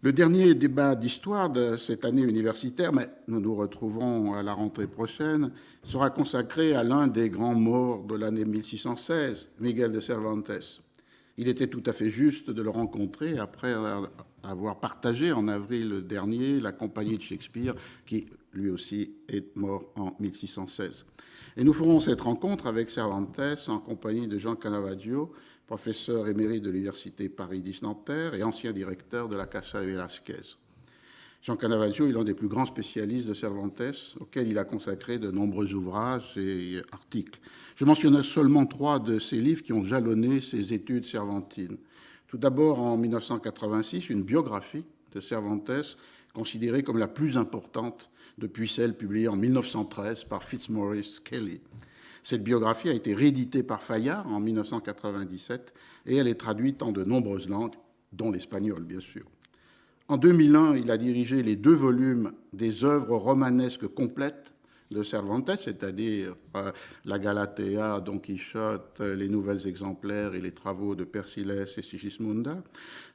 Le dernier débat d'histoire de cette année universitaire, mais nous nous retrouverons à la rentrée prochaine, sera consacré à l'un des grands morts de l'année 1616, Miguel de Cervantes. Il était tout à fait juste de le rencontrer après avoir partagé en avril dernier la compagnie de Shakespeare, qui lui aussi est mort en 1616. Et nous ferons cette rencontre avec Cervantes en compagnie de Jean Canavaggio, professeur émérite de l'Université Paris-X-Nanterre et ancien directeur de la Casa de Velázquez. Jean Canavaggio est l'un des plus grands spécialistes de Cervantes, auquel il a consacré de nombreux ouvrages et articles. Je mentionne seulement 3 de ses livres qui ont jalonné ses études cervantines. Tout d'abord, en 1986, une biographie de Cervantes, considérée comme la plus importante depuis celle publiée en 1913 par Fitzmaurice Kelly. Cette biographie a été rééditée par Fayard en 1997 et elle est traduite en de nombreuses langues, dont l'espagnol, bien sûr. En 2001, il a dirigé les 2 volumes des œuvres romanesques complètes de Cervantes, c'est-à-dire la Galatea, Don Quichotte, les Nouvelles exemplaires et les travaux de Persillès et Sigismunda.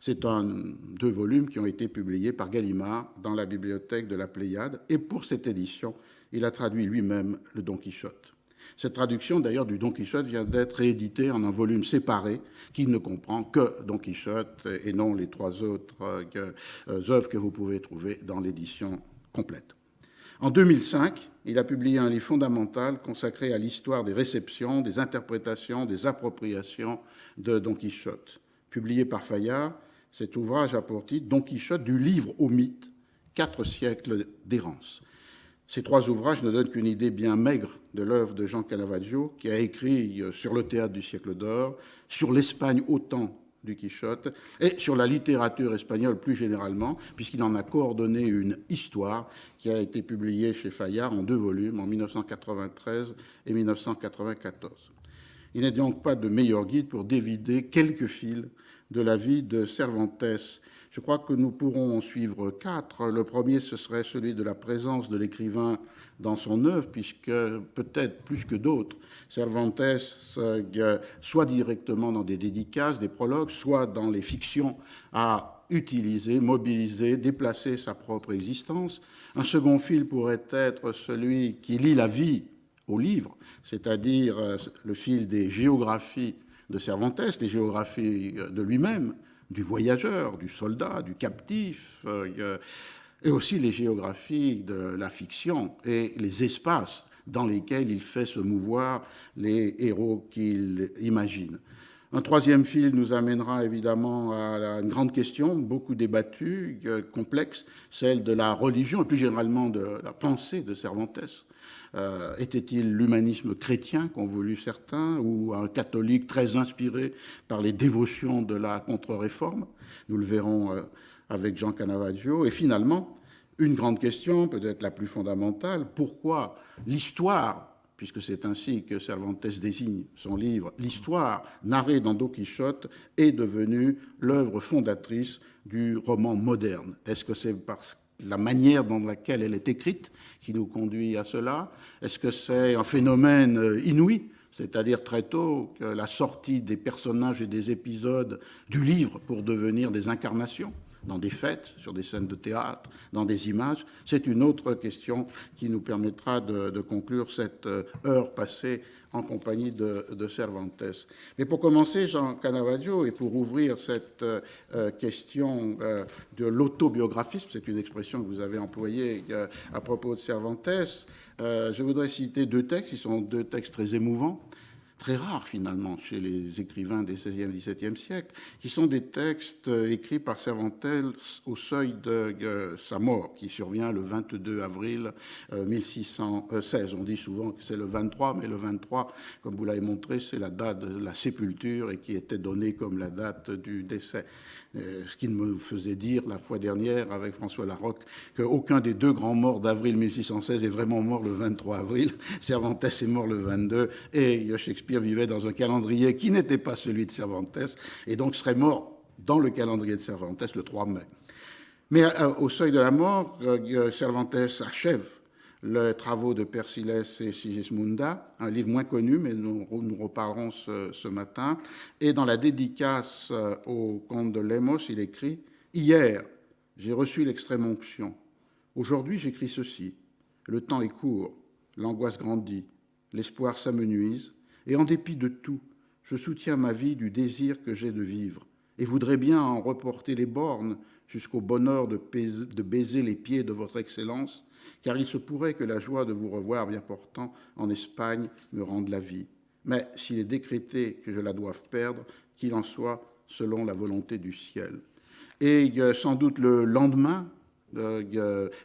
C'est 2 volumes qui ont été publiés par Gallimard dans la bibliothèque de la Pléiade. Et pour cette édition, il a traduit lui-même le Don Quichotte. Cette traduction, d'ailleurs, du Don Quichotte vient d'être rééditée en un volume séparé qui ne comprend que Don Quichotte et non les 3 autres œuvres que vous pouvez trouver dans l'édition complète. En 2005, il a publié un livre fondamental consacré à l'histoire des réceptions, des interprétations, des appropriations de Don Quichotte. Publié par Fayard, cet ouvrage a pour titre Don Quichotte du livre au mythe, 4 siècles d'errance. Ces 3 ouvrages ne donnent qu'une idée bien maigre de l'œuvre de Jean Canavaggio, qui a écrit sur le théâtre du siècle d'or, sur l'Espagne au temps du Quichotte et sur la littérature espagnole plus généralement, puisqu'il en a coordonné une histoire qui a été publiée chez Fayard en 2 volumes en 1993 et 1994. Il n'est donc pas de meilleur guide pour dévider quelques fils de la vie de Cervantes. Je crois que nous pourrons en suivre 4. Le premier, ce serait celui de la présence de l'écrivain dans son œuvre, puisque peut-être plus que d'autres, Cervantes, soit directement dans des dédicaces, des prologues, soit dans les fictions, a utilisé, mobilisé, déplacé sa propre existence. Un second fil pourrait être celui qui lie la vie au livre, c'est-à-dire le fil des géographies de Cervantes, des géographies de lui-même, du voyageur, du soldat, du captif, et aussi les géographies de la fiction et les espaces dans lesquels il fait se mouvoir les héros qu'il imagine. Un troisième fil nous amènera évidemment à une grande question, beaucoup débattue, complexe, celle de la religion et plus généralement de la pensée de Cervantes. Était-il l'humanisme chrétien qu'ont voulu certains ou un catholique très inspiré par les dévotions de la contre-réforme? Nous le verrons avec Jean Canavaggio. Et finalement, une grande question, peut-être la plus fondamentale, pourquoi l'histoire, puisque c'est ainsi que Cervantes désigne son livre, l'histoire narrée dans Don Quichotte est devenue l'œuvre fondatrice du roman moderne? Est-ce que c'est parce la manière dans laquelle elle est écrite qui nous conduit à cela? Est-ce que c'est un phénomène inouï, c'est-à-dire très tôt que la sortie des personnages et des épisodes du livre pour devenir des incarnations dans des fêtes, sur des scènes de théâtre, dans des images? C'est une autre question qui nous permettra de conclure cette heure passée en compagnie de Cervantes. Mais pour commencer, Jean Canavaggio, et pour ouvrir cette question de l'autobiographisme, c'est une expression que vous avez employée à propos de Cervantes, je voudrais citer 2 textes, qui sont 2 textes très émouvants, très rares finalement chez les écrivains des XVIe et XVIIe siècles, qui sont des textes écrits par Cervantes au seuil de sa mort, qui survient le 22 avril 1616. On dit souvent que c'est le 23, mais le 23, comme vous l'avez montré, c'est la date de la sépulture et qui était donnée comme la date du décès. Ce qui me faisait dire la fois dernière avec François Larocque qu'aucun des 2 grands morts d'avril 1616 est vraiment mort le 23 avril. Cervantes est mort le 22 et Shakespeare vivait dans un calendrier qui n'était pas celui de Cervantes et donc serait mort dans le calendrier de Cervantes le 3 mai. Mais au seuil de la mort, Cervantes achève les travaux de Persillès et Sigismunda, un livre moins connu, mais nous reparlerons ce matin. Et dans la dédicace au comte de Lemos, il écrit « Hier, j'ai reçu l'extrême-onction. Aujourd'hui, j'écris ceci. Le temps est court, l'angoisse grandit, l'espoir s'amenuise, et en dépit de tout, je soutiens ma vie du désir que j'ai de vivre, et voudrais bien en reporter les bornes jusqu'au bonheur de baiser les pieds de votre Excellence, car il se pourrait que la joie de vous revoir bien portant en Espagne me rende la vie. Mais s'il est décrété que je la doive perdre, qu'il en soit selon la volonté du ciel. Et sans doute le lendemain,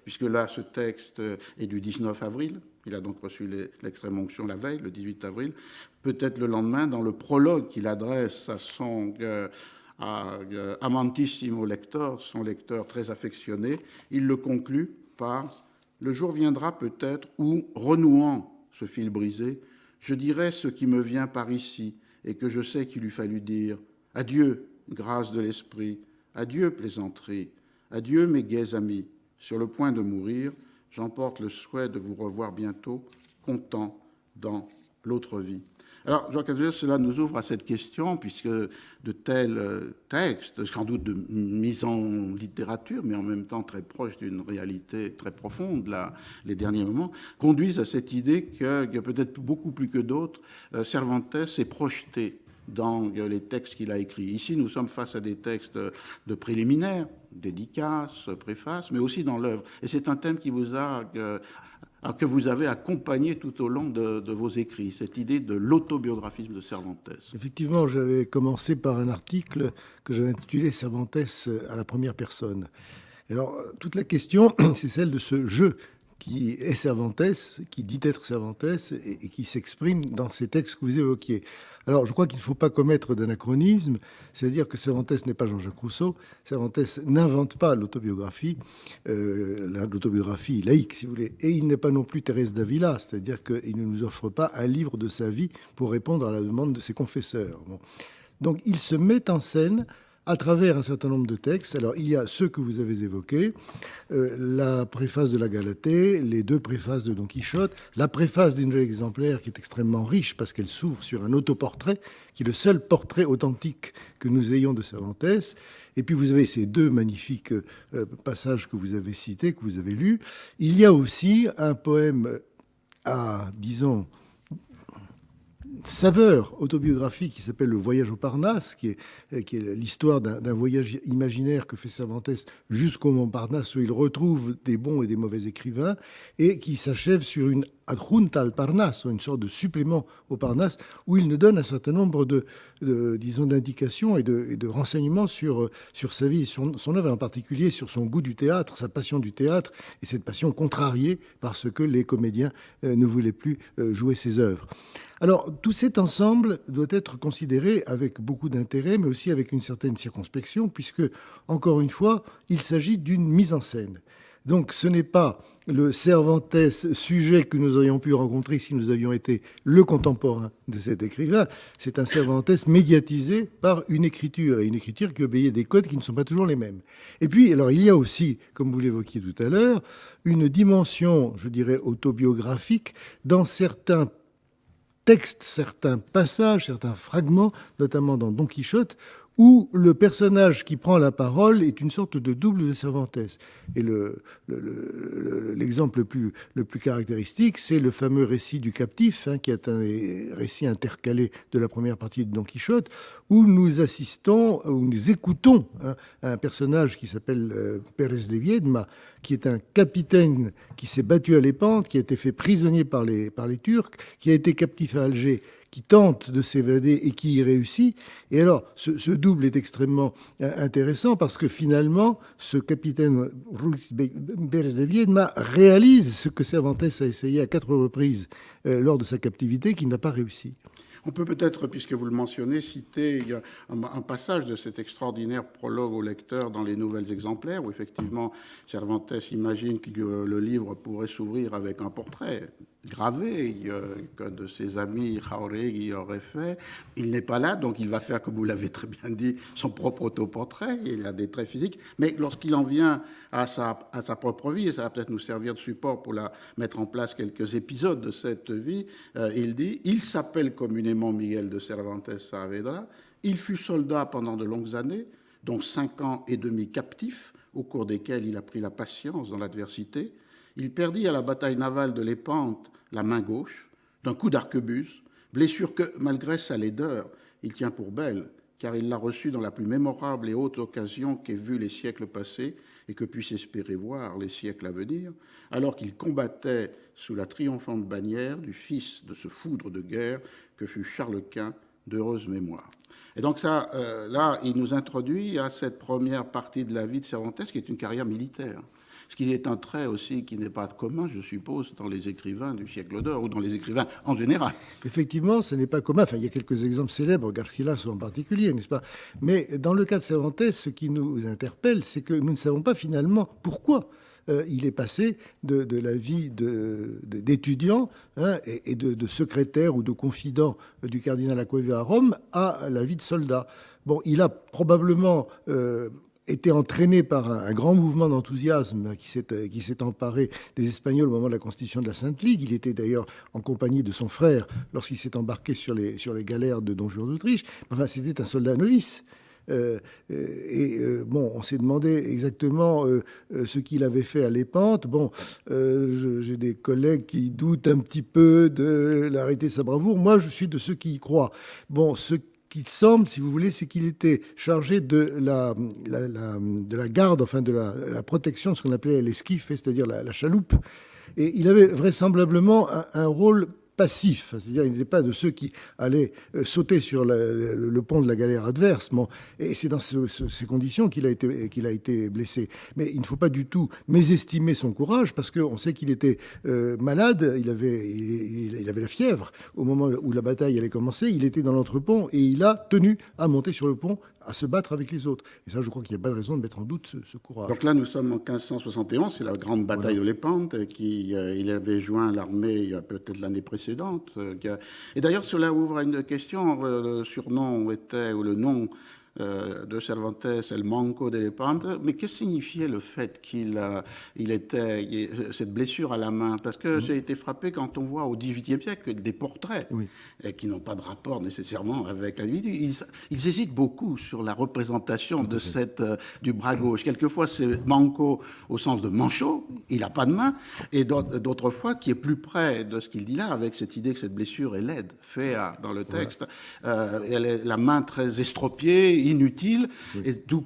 puisque là, ce texte est du 19 avril, il a donc reçu l'extrême-onction la veille, le 18 avril, peut-être le lendemain, dans le prologue qu'il adresse à son amantissimo lector, son lecteur très affectionné, il le conclut par « Le jour viendra peut-être où, renouant ce fil brisé, je dirai ce qui me vient par ici et que je sais qu'il eût fallu dire. Adieu, grâce de l'esprit, adieu, plaisanterie, adieu, mes gais amis. Sur le point de mourir, j'emporte le souhait de vous revoir bientôt, content dans l'autre vie. » Alors, Jean Casimir, cela nous ouvre à cette question, puisque de tels textes, sans doute de mise en littérature, mais en même temps très proches d'une réalité très profonde, là, les derniers moments, conduisent à cette idée que peut-être beaucoup plus que d'autres, Cervantes s'est projeté dans les textes qu'il a écrits. Ici, nous sommes face à des textes de préliminaires, dédicaces, préfaces, mais aussi dans l'œuvre. Et c'est un thème qui vous a... que vous avez accompagné tout au long de vos écrits, cette idée de l'autobiographisme de Cervantes. Effectivement, j'avais commencé par un article que j'avais intitulé « Cervantes à la première personne ». Alors, toute la question, c'est celle de ce « je » qui est Cervantes, qui dit être Cervantes et qui s'exprime dans ces textes que vous évoquiez. Alors, je crois qu'il ne faut pas commettre d'anachronisme, c'est-à-dire que Cervantes n'est pas Jean-Jacques Rousseau. Cervantes n'invente pas l'autobiographie, l'autobiographie laïque, si vous voulez. Et il n'est pas non plus Thérèse d'Avila, c'est-à-dire qu'il ne nous offre pas un livre de sa vie pour répondre à la demande de ses confesseurs. Bon. Donc, il se met en scène à travers un certain nombre de textes. Alors, il y a ceux que vous avez évoqués, la préface de la Galatée, les deux préfaces de Don Quichotte, la préface des Nouvelles Exemplaires qui est extrêmement riche parce qu'elle s'ouvre sur un autoportrait qui est le seul portrait authentique que nous ayons de Cervantes. Et puis, vous avez ces deux magnifiques passages que vous avez cités, que vous avez lus. Il y a aussi un poème à, disons, saveur autobiographique qui s'appelle Le Voyage au Parnasse, qui est l'histoire d'un voyage imaginaire que fait Cervantes jusqu'au Montparnasse, où il retrouve des bons et des mauvais écrivains, et qui s'achève sur une adjunta al Parnasse, une sorte de supplément au Parnasse, où il nous donne un certain nombre disons, d'indications et de renseignements sur sa vie et son œuvre, en particulier sur son goût du théâtre, sa passion du théâtre, et cette passion contrariée parce que les comédiens ne voulaient plus jouer ses œuvres. Alors, tout cet ensemble doit être considéré avec beaucoup d'intérêt, mais aussi avec une certaine circonspection, puisque, encore une fois, il s'agit d'une mise en scène. Donc, ce n'est pas le Cervantes sujet que nous aurions pu rencontrer si nous avions été le contemporain de cet écrivain. C'est un Cervantes médiatisé par une écriture, et une écriture qui obéit à des codes qui ne sont pas toujours les mêmes. Et puis, alors, il y a aussi, comme vous l'évoquiez tout à l'heure, une dimension, je dirais, autobiographique dans certains textes, certains passages, certains fragments, notamment dans Don Quichotte, où le personnage qui prend la parole est une sorte de double de Cervantes. Et l'exemple le plus caractéristique, c'est le fameux récit du captif, qui est un récit intercalé de la première partie de Don Quichotte, où nous assistons, où nous écoutons un personnage qui s'appelle Pérez de Viedma, qui est un capitaine qui s'est battu à l'épante, qui a été fait prisonnier par les Turcs, qui a été captif à Alger, qui tente de s'évader et qui y réussit. Et alors, ce double est extrêmement intéressant parce que finalement, ce capitaine Ruiz Pérez de Viedma réalise ce que Cervantes a essayé à 4 reprises lors de sa captivité, qui n'a pas réussi. On peut peut-être, puisque vous le mentionnez, citer un passage de cet extraordinaire prologue au lecteur dans les Nouvelles Exemplaires, où effectivement Cervantes imagine que le livre pourrait s'ouvrir avec un portrait gravé que de ses amis Jauregui aurait fait. Il n'est pas là, donc il va faire, comme vous l'avez très bien dit, son propre autoportrait. Il a des traits physiques, mais lorsqu'il en vient à sa propre vie, et ça va peut-être nous servir de support pour mettre en place quelques épisodes de cette vie, il dit « Il s'appelle communément Miguel de Cervantes Saavedra. Il fut soldat pendant de longues années, dont 5 ans et demi captif, au cours desquels il apprit la patience dans l'adversité. Il perdit à la bataille navale de Lépante la main gauche d'un coup d'arquebuse, blessure que, malgré sa laideur, il tient pour belle, car il l'a reçue dans la plus mémorable et haute occasion qu'aient vu les siècles passés et que puissent espérer voir les siècles à venir, alors qu'il combattait sous la triomphante bannière du fils de ce foudre de guerre que fut Charles Quint, d'heureuse mémoire. Et donc ça, là, il nous introduit à cette première partie de la vie de Cervantes, qui est une carrière militaire. Ce qui est un trait aussi qui n'est pas commun, je suppose, dans les écrivains du siècle d'or ou dans les écrivains en général. Effectivement, ce n'est pas commun. Enfin, il y a quelques exemples célèbres, Garcilaso en particulier, n'est-ce pas? Mais dans le cas de Cervantes, ce qui nous interpelle, c'est que nous ne savons pas finalement pourquoi il est passé de la vie d'étudiant et de secrétaire ou de confident du cardinal Acquaviva à Rome à la vie de soldat. Bon, il a probablement était entraîné par un grand mouvement d'enthousiasme qui s'est emparé des Espagnols au moment de la constitution de la Sainte Ligue. Il était d'ailleurs en compagnie de son frère lorsqu'il s'est embarqué sur les galères de Don Juan d'Autriche. Enfin, c'était un soldat novice. Bon, on s'est demandé exactement ce qu'il avait fait à Lépante. Bon, j'ai des collègues qui doutent un petit peu de l'arrêté de sa bravoure. Moi, je suis de ceux qui y croient. Bon, ce qu'il semble, si vous voulez, c'est qu'il était chargé de la garde, enfin de la protection de ce qu'on appelait l'esquif, c'est-à-dire la chaloupe. Et il avait vraisemblablement un rôle passif, c'est-à-dire il n'était pas de ceux qui allaient sauter sur le pont de la galère adverse. Bon, et c'est dans ces conditions qu'il a été blessé. Mais il ne faut pas du tout mésestimer son courage, parce qu'on sait qu'il était malade, il avait la fièvre au moment où la bataille allait commencer, il était dans l'entrepont et il a tenu à monter sur le pont, à se battre avec les autres. Et ça, je crois qu'il n'y a pas de raison de mettre en doute ce courage. Donc là, nous sommes en 1571, c'est la grande bataille de Lépante, il avait joint l'armée peut-être l'année précédente. Et d'ailleurs, cela ouvre une question. Le surnom était, ou le nom de Cervantes, El Manco de Lépante. Mais que signifiait le fait qu'il était cette blessure à la main? Parce que j'ai été frappé quand on voit au XVIIIe siècle des portraits qui n'ont pas de rapport nécessairement avec l'individu. Ils hésitent beaucoup sur la représentation de du bras gauche. Quelquefois, c'est Manco au sens de manchot, il n'a pas de main, et d'autres fois qui est plus près de ce qu'il dit là, avec cette idée que cette blessure est laide, Féa dans le texte. Elle est la main très estropiée, inutile, et d'où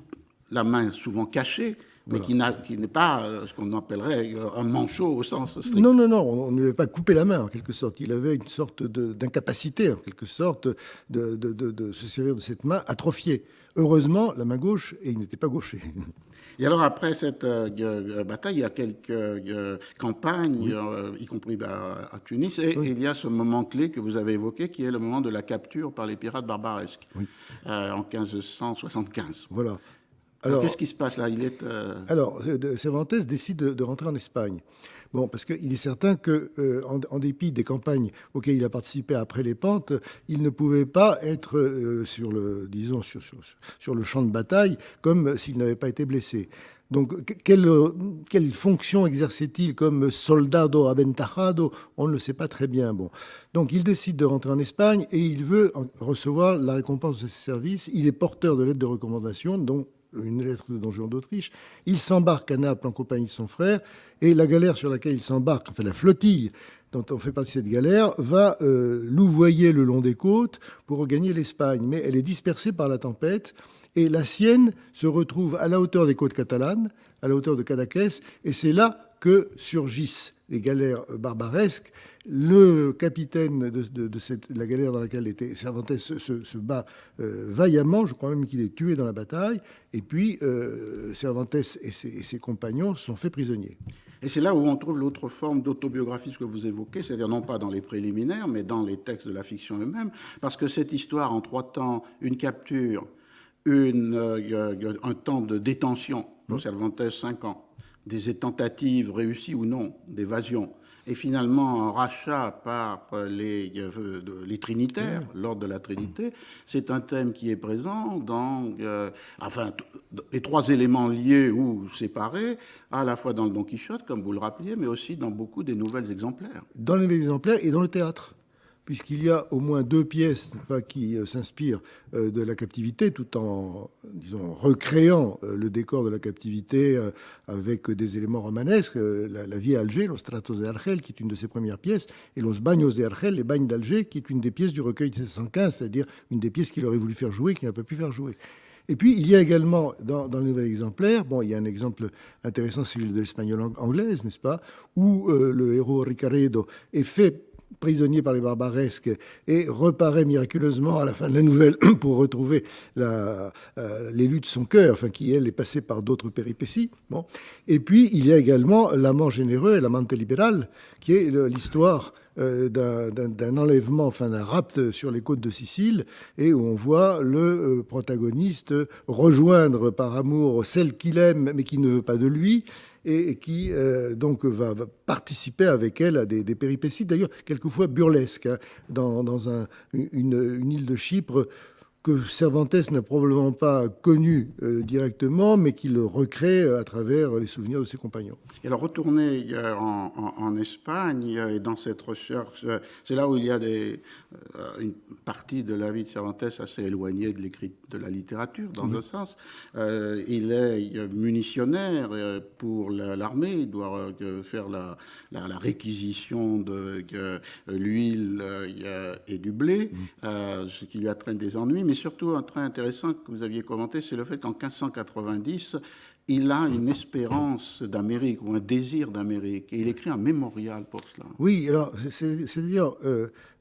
la main souvent cachée, mais qui n'est pas ce qu'on appellerait un manchot au sens strict. Non, on ne lui avait pas coupé la main, en quelque sorte. Il avait une sorte d'incapacité, en quelque sorte, de se servir de cette main atrophiée. Heureusement, la main gauche, et il n'était pas gaucher. Et alors, après cette bataille, il y a quelques campagnes, y compris à Tunis, et il y a ce moment clé que vous avez évoqué, qui est le moment de la capture par les pirates barbaresques, en 1575. Voilà. Alors, qu'est-ce qui se passe là? Alors, Cervantes décide de rentrer en Espagne. Bon, parce qu'il est certain qu'en dépit des campagnes auxquelles il a participé après Lépante, il ne pouvait pas être sur le champ de bataille comme s'il n'avait pas été blessé. Donc, quelle fonction exerçait-il comme soldado aventajado? On ne le sait pas très bien. Bon. Donc, il décide de rentrer en Espagne et il veut recevoir la récompense de ses services. Il est porteur de lettres de recommandation, dont une lettre de Don Juan d'Autriche. Il s'embarque à Naples en compagnie de son frère, et la galère sur laquelle il s'embarque, enfin la flottille dont on fait partie de cette galère, va louvoyer le long des côtes pour regagner l'Espagne. Mais elle est dispersée par la tempête, et la sienne se retrouve à la hauteur des côtes catalanes, à la hauteur de Cadaqués, et c'est là que surgissent les galères barbaresques. Le capitaine de la galère dans laquelle était Cervantes se bat vaillamment, je crois même qu'il est tué dans la bataille, et puis Cervantes et ses compagnons sont faits prisonniers. Et c'est là où on trouve l'autre forme d'autobiographie que vous évoquez, c'est-à-dire non pas dans les préliminaires, mais dans les textes de la fiction eux-mêmes, parce que cette histoire en 3 temps, une capture, un temps de détention, pour Cervantes 5 ans, des tentatives réussies ou non d'évasion, et finalement un rachat par les Trinitaires, l'ordre de la Trinité, c'est un thème qui est présent dans les 3 éléments liés ou séparés, à la fois dans le Don Quichotte, comme vous le rappeliez, mais aussi dans beaucoup des nouvelles exemplaires. Dans les nouvelles exemplaires et dans le théâtre. puisqu'il y a au moins 2 pièces qui s'inspirent de la captivité, tout en, disons, recréant le décor de la captivité avec des éléments romanesques. La vie à Alger, Los Tratos de Argel, qui est une de ses premières pièces, et Los Baños de Argel, les bagnes d'Alger, qui est une des pièces du recueil de 1615, c'est-à-dire une des pièces qu'il aurait voulu faire jouer, qu'il n'a pas pu faire jouer. Et puis, il y a également, dans le nouvel exemplaire, il y a un exemple intéressant, celui de l'espagnole anglaise, n'est-ce pas, où le héros Ricaredo est fait prisonnier par les barbaresques et reparaît miraculeusement à la fin de la nouvelle pour retrouver l'élu de son cœur, qui, elle, est passée par d'autres péripéties. Bon. Et puis, il y a également l'amant généreux et l'amante libérale, qui est l'histoire d'un enlèvement, d'un rapt sur les côtes de Sicile, et où on voit le protagoniste rejoindre par amour celle qu'il aime, mais qui ne veut pas de lui, et qui donc va participer avec elle à des péripéties, d'ailleurs quelquefois burlesques, dans une île de Chypre que Cervantes n'a probablement pas connu directement, mais qu'il recrée à travers les souvenirs de ses compagnons. Et alors, retourner en Espagne, et dans cette recherche, c'est là où il y a une partie de la vie de Cervantes assez éloignée de la littérature, dans un sens. Il est munitionnaire pour l'armée, il doit faire la réquisition de l'huile et du blé, ce qui lui entraîne des ennuis. Mais surtout, un trait intéressant que vous aviez commenté, c'est le fait qu'en 1590, il a une espérance d'Amérique ou un désir d'Amérique. Et il écrit un mémorial pour cela. Oui, alors c'est-à-dire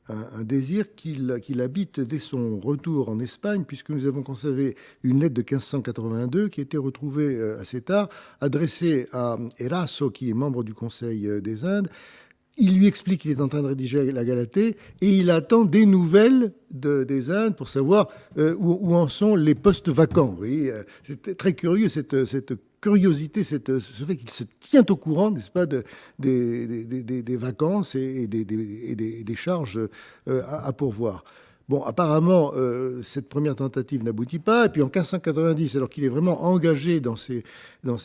un désir qu'il habite dès son retour en Espagne, puisque nous avons conservé une lettre de 1582 qui a été retrouvée assez tard, adressée à Eraso, qui est membre du Conseil des Indes. Il lui explique qu'il est en train de rédiger la Galatée et il attend des nouvelles des Indes pour savoir où en sont les postes vacants. Vous voyez, c'est très curieux, cette curiosité, ce fait qu'il se tient au courant, n'est-ce pas, des vacances et des charges à pourvoir. Bon, apparemment, cette première tentative n'aboutit pas. Et puis en 1590, alors qu'il est vraiment engagé dans ces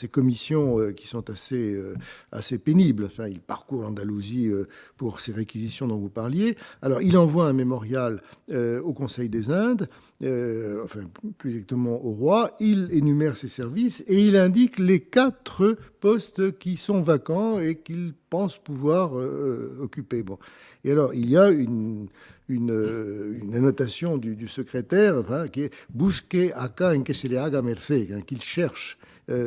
commissions qui sont assez pénibles, il parcourt l'Andalousie pour ces réquisitions dont vous parliez. Alors il envoie un mémorial au Conseil des Indes, plus exactement au roi. Il énumère ses services et il indique les 4 postes qui sont vacants et qu'il pense pouvoir occuper. Bon. Et alors, il y a une annotation du secrétaire qui est « busque acá en que se le haga merced », qu'il cherche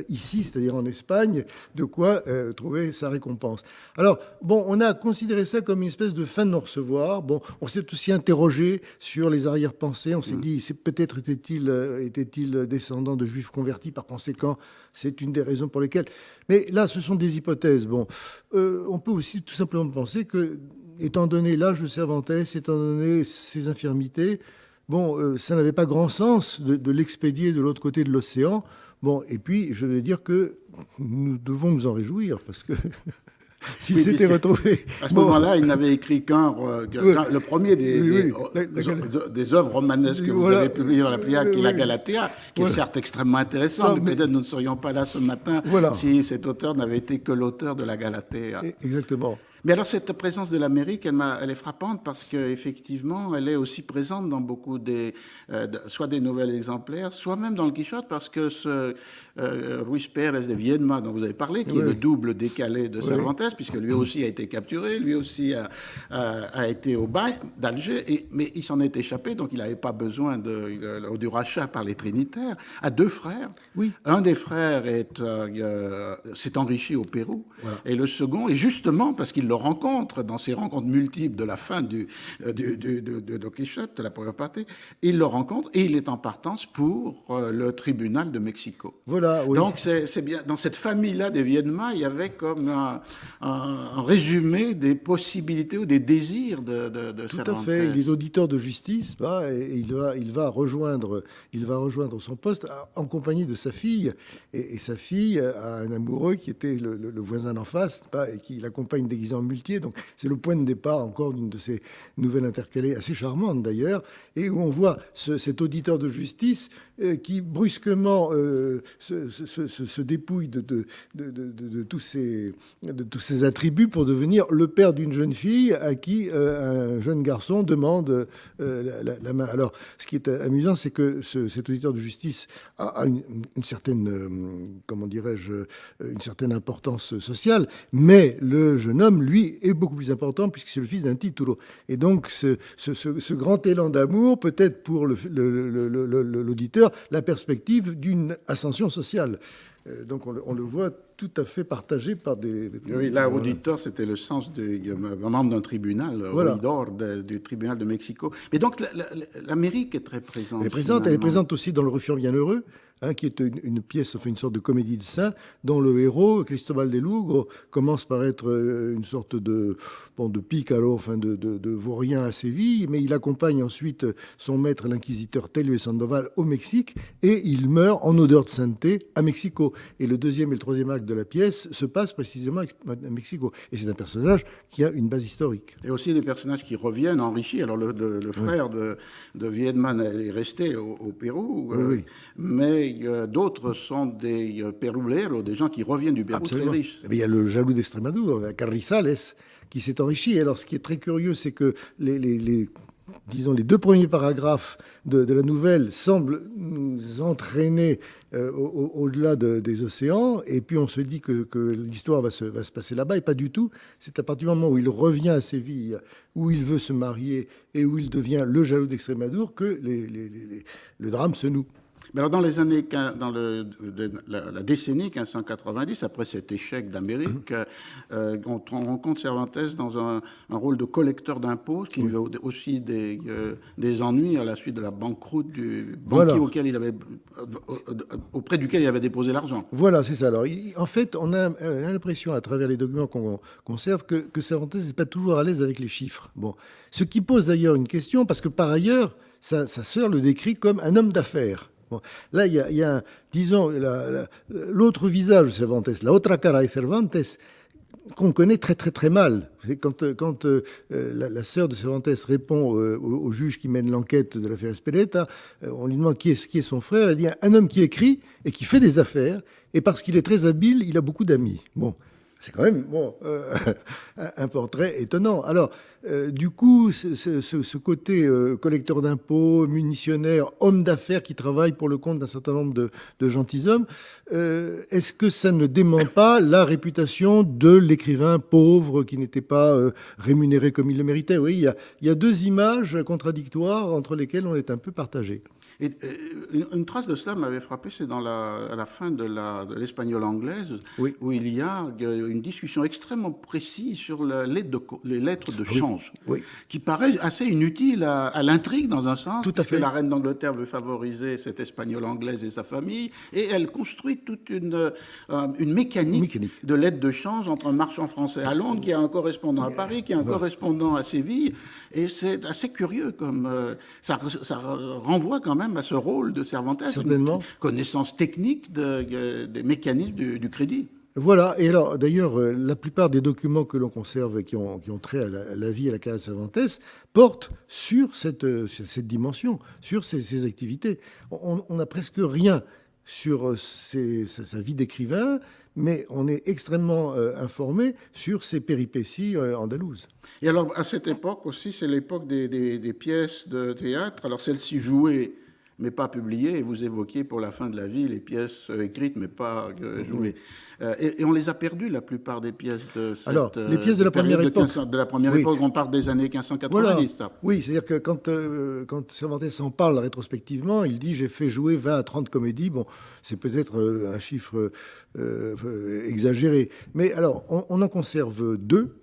ici, c'est-à-dire en Espagne, de quoi trouver sa récompense. Alors, bon, on a considéré ça comme une espèce de fin de non-recevoir. Bon, on s'est aussi interrogé sur les arrière-pensées. On s'est dit, peut-être était-il descendant de juifs convertis, par conséquent, c'est une des raisons pour lesquelles... Mais là, ce sont des hypothèses. Bon, on peut aussi tout simplement penser que, étant donné l'âge de Cervantes, étant donné ses infirmités, bon, ça n'avait pas grand sens de l'expédier de l'autre côté de l'océan. Bon, et puis, je veux dire que nous devons nous en réjouir, parce que s'il s'était retrouvé... À ce moment-là, il n'avait écrit le premier des œuvres romanesques que vous avez publiées dans la Pléiade, qui est la Galatea, qui est certes extrêmement intéressante, mais peut-être nous ne serions pas là ce matin si cet auteur n'avait été que l'auteur de la Galatea. Exactement. Mais alors, cette présence de l'Amérique, elle est frappante parce qu'effectivement, elle est aussi présente dans beaucoup soit des nouvelles exemplaires, soit même dans le Quichotte, parce que ce Ruiz Pérez de Viedma, dont vous avez parlé, qui est le double décalé de Cervantes, puisque lui aussi a été capturé, lui aussi a été au bagne d'Alger, mais il s'en est échappé, donc il n'avait pas besoin du rachat par les Trinitaires, a 2 frères. Oui. Un des frères s'est enrichi au Pérou, et le second, et justement parce qu'il le rencontre dans ces rencontres multiples de la fin de Don Quichotte, de la première partie, il le rencontre et il est en partance pour le tribunal de Mexico. Voilà, oui. Donc c'est bien, dans cette famille-là des Viedma, il y avait comme un résumé des possibilités ou des désirs de Cervantes. Tout à fait, il est auditeur de justice et il va rejoindre son poste en compagnie de sa fille, et sa fille a un amoureux qui était le voisin d'en face, et qui l'accompagne déguisé en muletier. Donc c'est le point de départ encore d'une de ces nouvelles intercalées assez charmantes d'ailleurs, et où on voit cet auditeur de justice qui brusquement se dépouille de tous ses attributs pour devenir le père d'une jeune fille à qui un jeune garçon demande la main. Alors, ce qui est amusant, c'est que cet auditeur de justice a une certaine, comment dirais-je, une certaine importance sociale, mais le jeune homme, lui, est beaucoup plus important puisque c'est le fils d'un titulo. Et donc, ce grand élan d'amour, peut-être pour l'auditeur, la perspective d'une ascension sociale. Donc, on le voit tout à fait partagé par des... Oui, là, auditeur, c'était le sens d'un membre d'un tribunal, voilà. Oidor, du tribunal de Mexico. Mais donc, l'Amérique est très présente. Elle est présente aussi dans Le Ruffian Bienheureux, qui est une pièce, enfin une sorte de comédie de saint, dont le héros, Cristobal de Lugo, commence par être une sorte de pícaro, enfin de vaurien à Séville, mais il accompagne ensuite son maître, l'inquisiteur Tello de Sandoval, au Mexique, et il meurt en odeur de sainteté à Mexico. Et le deuxième et le troisième acte de la pièce se passent précisément à Mexico. Et c'est un personnage qui a une base historique. Et aussi des personnages qui reviennent enrichis. Alors le frère de Viedman est resté au Pérou, oui. Mais d'autres sont des peruleros, des gens qui reviennent du Pérou. Absolument. Très riches. Il y a le jaloux d'Extremadura, Carrizales, qui s'est enrichi. Alors, ce qui est très curieux, c'est que disons, les deux premiers paragraphes de la nouvelle semblent nous entraîner au-delà des océans, et puis on se dit que l'histoire va se passer là-bas, et pas du tout. C'est à partir du moment où il revient à Séville, où il veut se marier, et où il devient le jaloux d'Extrémadour, que le drame se noue. Mais alors, dans les années, la décennie 1590, après cet échec d'Amérique, on rencontre Cervantes dans un rôle de collecteur d'impôts, qui lui a aussi des ennuis à la suite de la banqueroute du banquier auprès duquel il avait déposé l'argent. Voilà, c'est ça. Alors, en fait, on a l'impression, à travers les documents qu'on conserve, que Cervantes n'est pas toujours à l'aise avec les chiffres. Bon. Ce qui pose d'ailleurs une question, parce que par ailleurs, sa sœur le décrit comme un homme d'affaires. Bon. Là, il y a disons, l'autre visage de Cervantes, la otra cara de Cervantes, qu'on connaît très très très mal. Quand la sœur de Cervantes répond au juge qui mène l'enquête de l'affaire Espeleta, on lui demande qui est son frère. Elle dit un homme qui écrit et qui fait des affaires, et parce qu'il est très habile, il a beaucoup d'amis. Bon. C'est quand même un portrait étonnant. Alors, du coup, ce côté collecteur d'impôts, munitionnaire, homme d'affaires qui travaille pour le compte d'un certain nombre de gentilshommes, est-ce que ça ne dément pas la réputation de l'écrivain pauvre qui n'était pas rémunéré comme il le méritait? Oui, il y a deux images contradictoires entre lesquelles on est un peu partagé. Et une trace de cela m'avait frappé, c'est à la fin de l'espagnole anglaise, oui. Où il y a une discussion extrêmement précise sur les lettres de change, oui. Qui paraît assez inutile à l'intrigue dans un sens, tout à fait. La reine d'Angleterre veut favoriser cette espagnole anglaise et sa famille, et elle construit toute une mécanique de lettres de change entre un marchand français à Londres, qui a un correspondant à Paris, qui a un correspondant à Séville, et c'est assez curieux, comme ça renvoie quand même à ce rôle de Cervantes, certainement. Une connaissance technique des mécanismes du crédit. Voilà, et alors d'ailleurs, la plupart des documents que l'on conserve et qui ont trait à la vie et à la carrière de Cervantes portent sur cette dimension, sur ses activités. On n'a presque rien sur sa vie d'écrivain, mais on est extrêmement informé sur ses péripéties andalouses. Et alors, à cette époque aussi, c'est l'époque des pièces de théâtre. Alors, celles-ci jouées, mais pas publiées, et vous évoquiez pour La fin de la vie les pièces écrites, mais pas jouées. Et on les a perdues, la plupart des pièces de cette alors, les pièces de la première époque. De la première époque, on parle des années 1590, voilà. Ça. Oui, c'est-à-dire que quand Cervantes s'en parle rétrospectivement, il dit « j'ai fait jouer 20 à 30 comédies ». Bon, c'est peut-être un chiffre exagéré. Mais alors, on en conserve deux,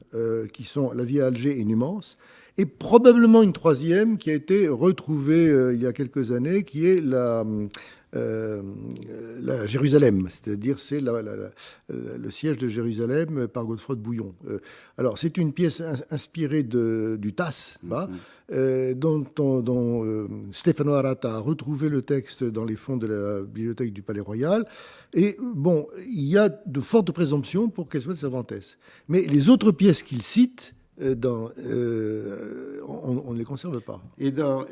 qui sont La vie à Alger et Numance, et probablement une troisième qui a été retrouvée il y a quelques années, qui est la Jérusalem, c'est-à-dire c'est le siège de Jérusalem par Godefroy de Bouillon. Alors c'est une pièce inspirée du Tasse, dont Stefano Arata a retrouvé le texte dans les fonds de la bibliothèque du Palais Royal. Et bon, il y a de fortes présomptions pour qu'elle soit de Cervantes. Mais les autres pièces qu'il cite on ne les conserve pas. Et dans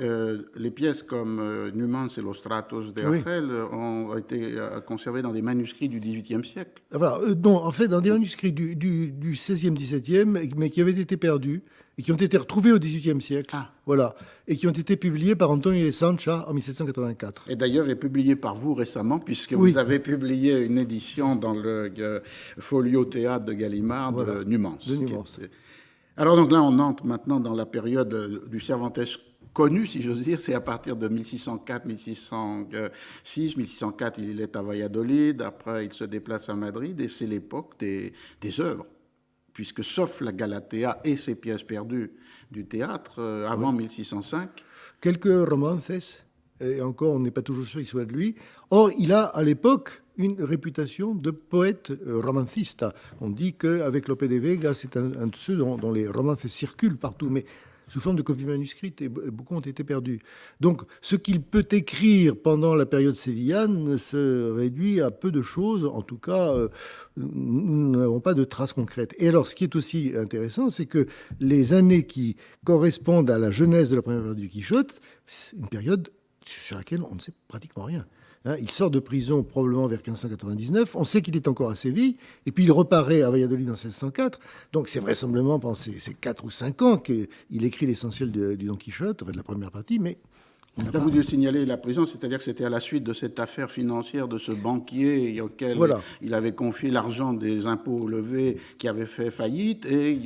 les pièces comme Numans et Los Tratos de Oui. Argel ont été conservées dans des manuscrits du XVIIIe siècle. Voilà, non, en fait, dans des manuscrits du XVIe, XVIIe, mais qui avaient été perdus et qui ont été retrouvés au XVIIIe siècle, Ah. voilà, et qui ont été publiés par Antonio de Sancha en 1784. Et d'ailleurs est publié par vous récemment, puisque Oui. vous avez publié une édition dans le folio théâtre de Gallimard Voilà, de Numans. de Numans. Alors donc là, on entre maintenant dans la période du Cervantes connu, si j'ose dire. C'est à partir de 1604, 1606, 1604, il est à Valladolid. Après, il se déplace à Madrid, et c'est l'époque des œuvres, puisque sauf la Galatea et ses pièces perdues du théâtre, avant 1605. Quelques romances, et encore, on n'est pas toujours sûr qu'il soit de lui. Or, il a, à l'époque, une réputation de poète romancista. On dit qu'avec Lope de Vega, c'est un de ceux dont les romances circulent partout, mais sous forme de copies manuscrites, et beaucoup ont été perdus. Donc, ce qu'il peut écrire pendant la période sévillane se réduit à peu de choses. En tout cas, nous n'avons pas de traces concrètes. Et alors, ce qui est aussi intéressant, c'est que les années qui correspondent à la jeunesse de la première période du Quichotte, c'est une période sur laquelle on ne sait pratiquement rien. Il sort de prison probablement vers 1599. On sait qu'il est encore à Séville. Et puis il reparaît à Valladolid en 1604. Donc c'est vraisemblablement pendant ces 4 ou 5 ans qu'il écrit l'essentiel du Don Quichotte, de la première partie. Mais Là, vous devez signaler la prison, c'est-à-dire que c'était à la suite de cette affaire financière de ce banquier auquel il avait confié l'argent des impôts levés qui avait fait faillite, et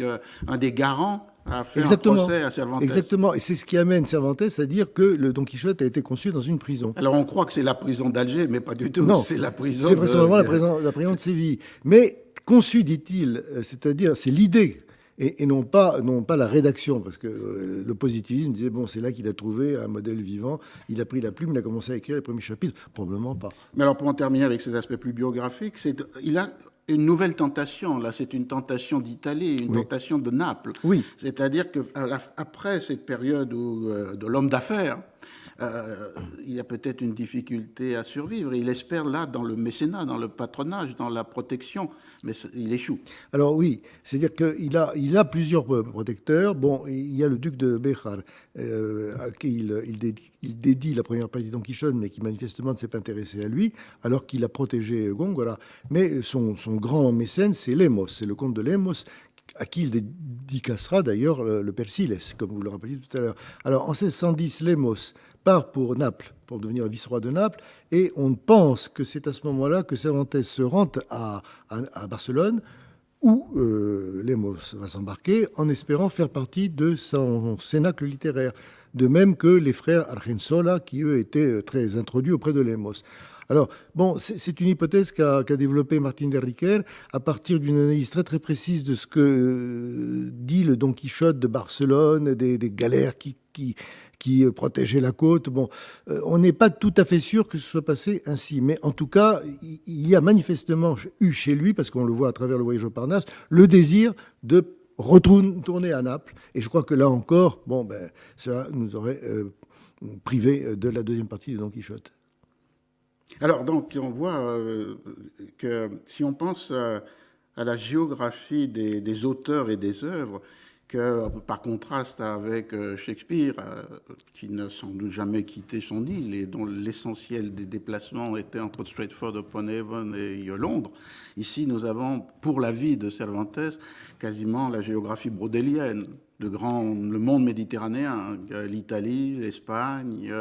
un des garants a fait un procès à Cervantes. Exactement, et c'est ce qui amène Cervantes à dire que le Don Quichotte a été conçu dans une prison. Alors on croit que c'est la prison d'Alger, mais pas du tout. Non, c'est la prison. C'est vraisemblablement la prison de Séville. Mais conçu, dit-il, c'est-à-dire c'est l'idée. Et non pas la rédaction, parce que le positivisme disait, bon, c'est là qu'il a trouvé un modèle vivant, il a pris la plume, il a commencé à écrire les premiers chapitres. Probablement pas. Mais alors, pour en terminer avec cet aspect plus biographique, il a une nouvelle tentation. Là, c'est une tentation d'Italie, une tentation de Naples. Oui. C'est-à-dire qu'après cette période de l'homme d'affaires, il y a peut-être une difficulté à survivre. Il espère là dans le mécénat, dans le patronage, dans la protection, mais il échoue. Alors oui, c'est-à-dire qu'il a plusieurs protecteurs. Bon, il y a le duc de Béjar, à qui il dédie la première partie de Don Quichotte, mais qui manifestement ne s'est pas intéressé à lui, alors qu'il a protégé Góngora. Mais son grand mécène, c'est Lemos, c'est le comte de Lemos, à qui il dédicacera d'ailleurs le Persiles, comme vous le rappeliez tout à l'heure. Alors en 1610, Lemos part pour Naples, pour devenir vice-roi de Naples, et on pense que c'est à ce moment-là que Cervantes se rend à Barcelone, où Lemos va s'embarquer en espérant faire partie de son cénacle littéraire. De même que les frères Argensola, qui eux étaient très introduits auprès de Lemos. Alors, bon, c'est une hypothèse qu'a développée Martin de Riquer à partir d'une analyse très très précise de ce que dit le Don Quichotte de Barcelone, des galères qui protégeaient la côte. Bon, on n'est pas tout à fait sûr que ce soit passé ainsi, mais en tout cas, il y a manifestement eu chez lui, parce qu'on le voit à travers le voyage au Parnasse, le désir de retourner à Naples. Et je crois que là encore, bon, ça nous aurait privé de la deuxième partie de Don Quichotte. Alors, donc, on voit que si on pense à la géographie des auteurs et des œuvres, que par contraste avec Shakespeare, qui n'a sans doute jamais quitté son île et dont l'essentiel des déplacements était entre Stratford-upon-Avon et Londres, ici nous avons, pour la vie de Cervantes, quasiment la géographie brodélienne. Le monde méditerranéen, l'Italie, l'Espagne,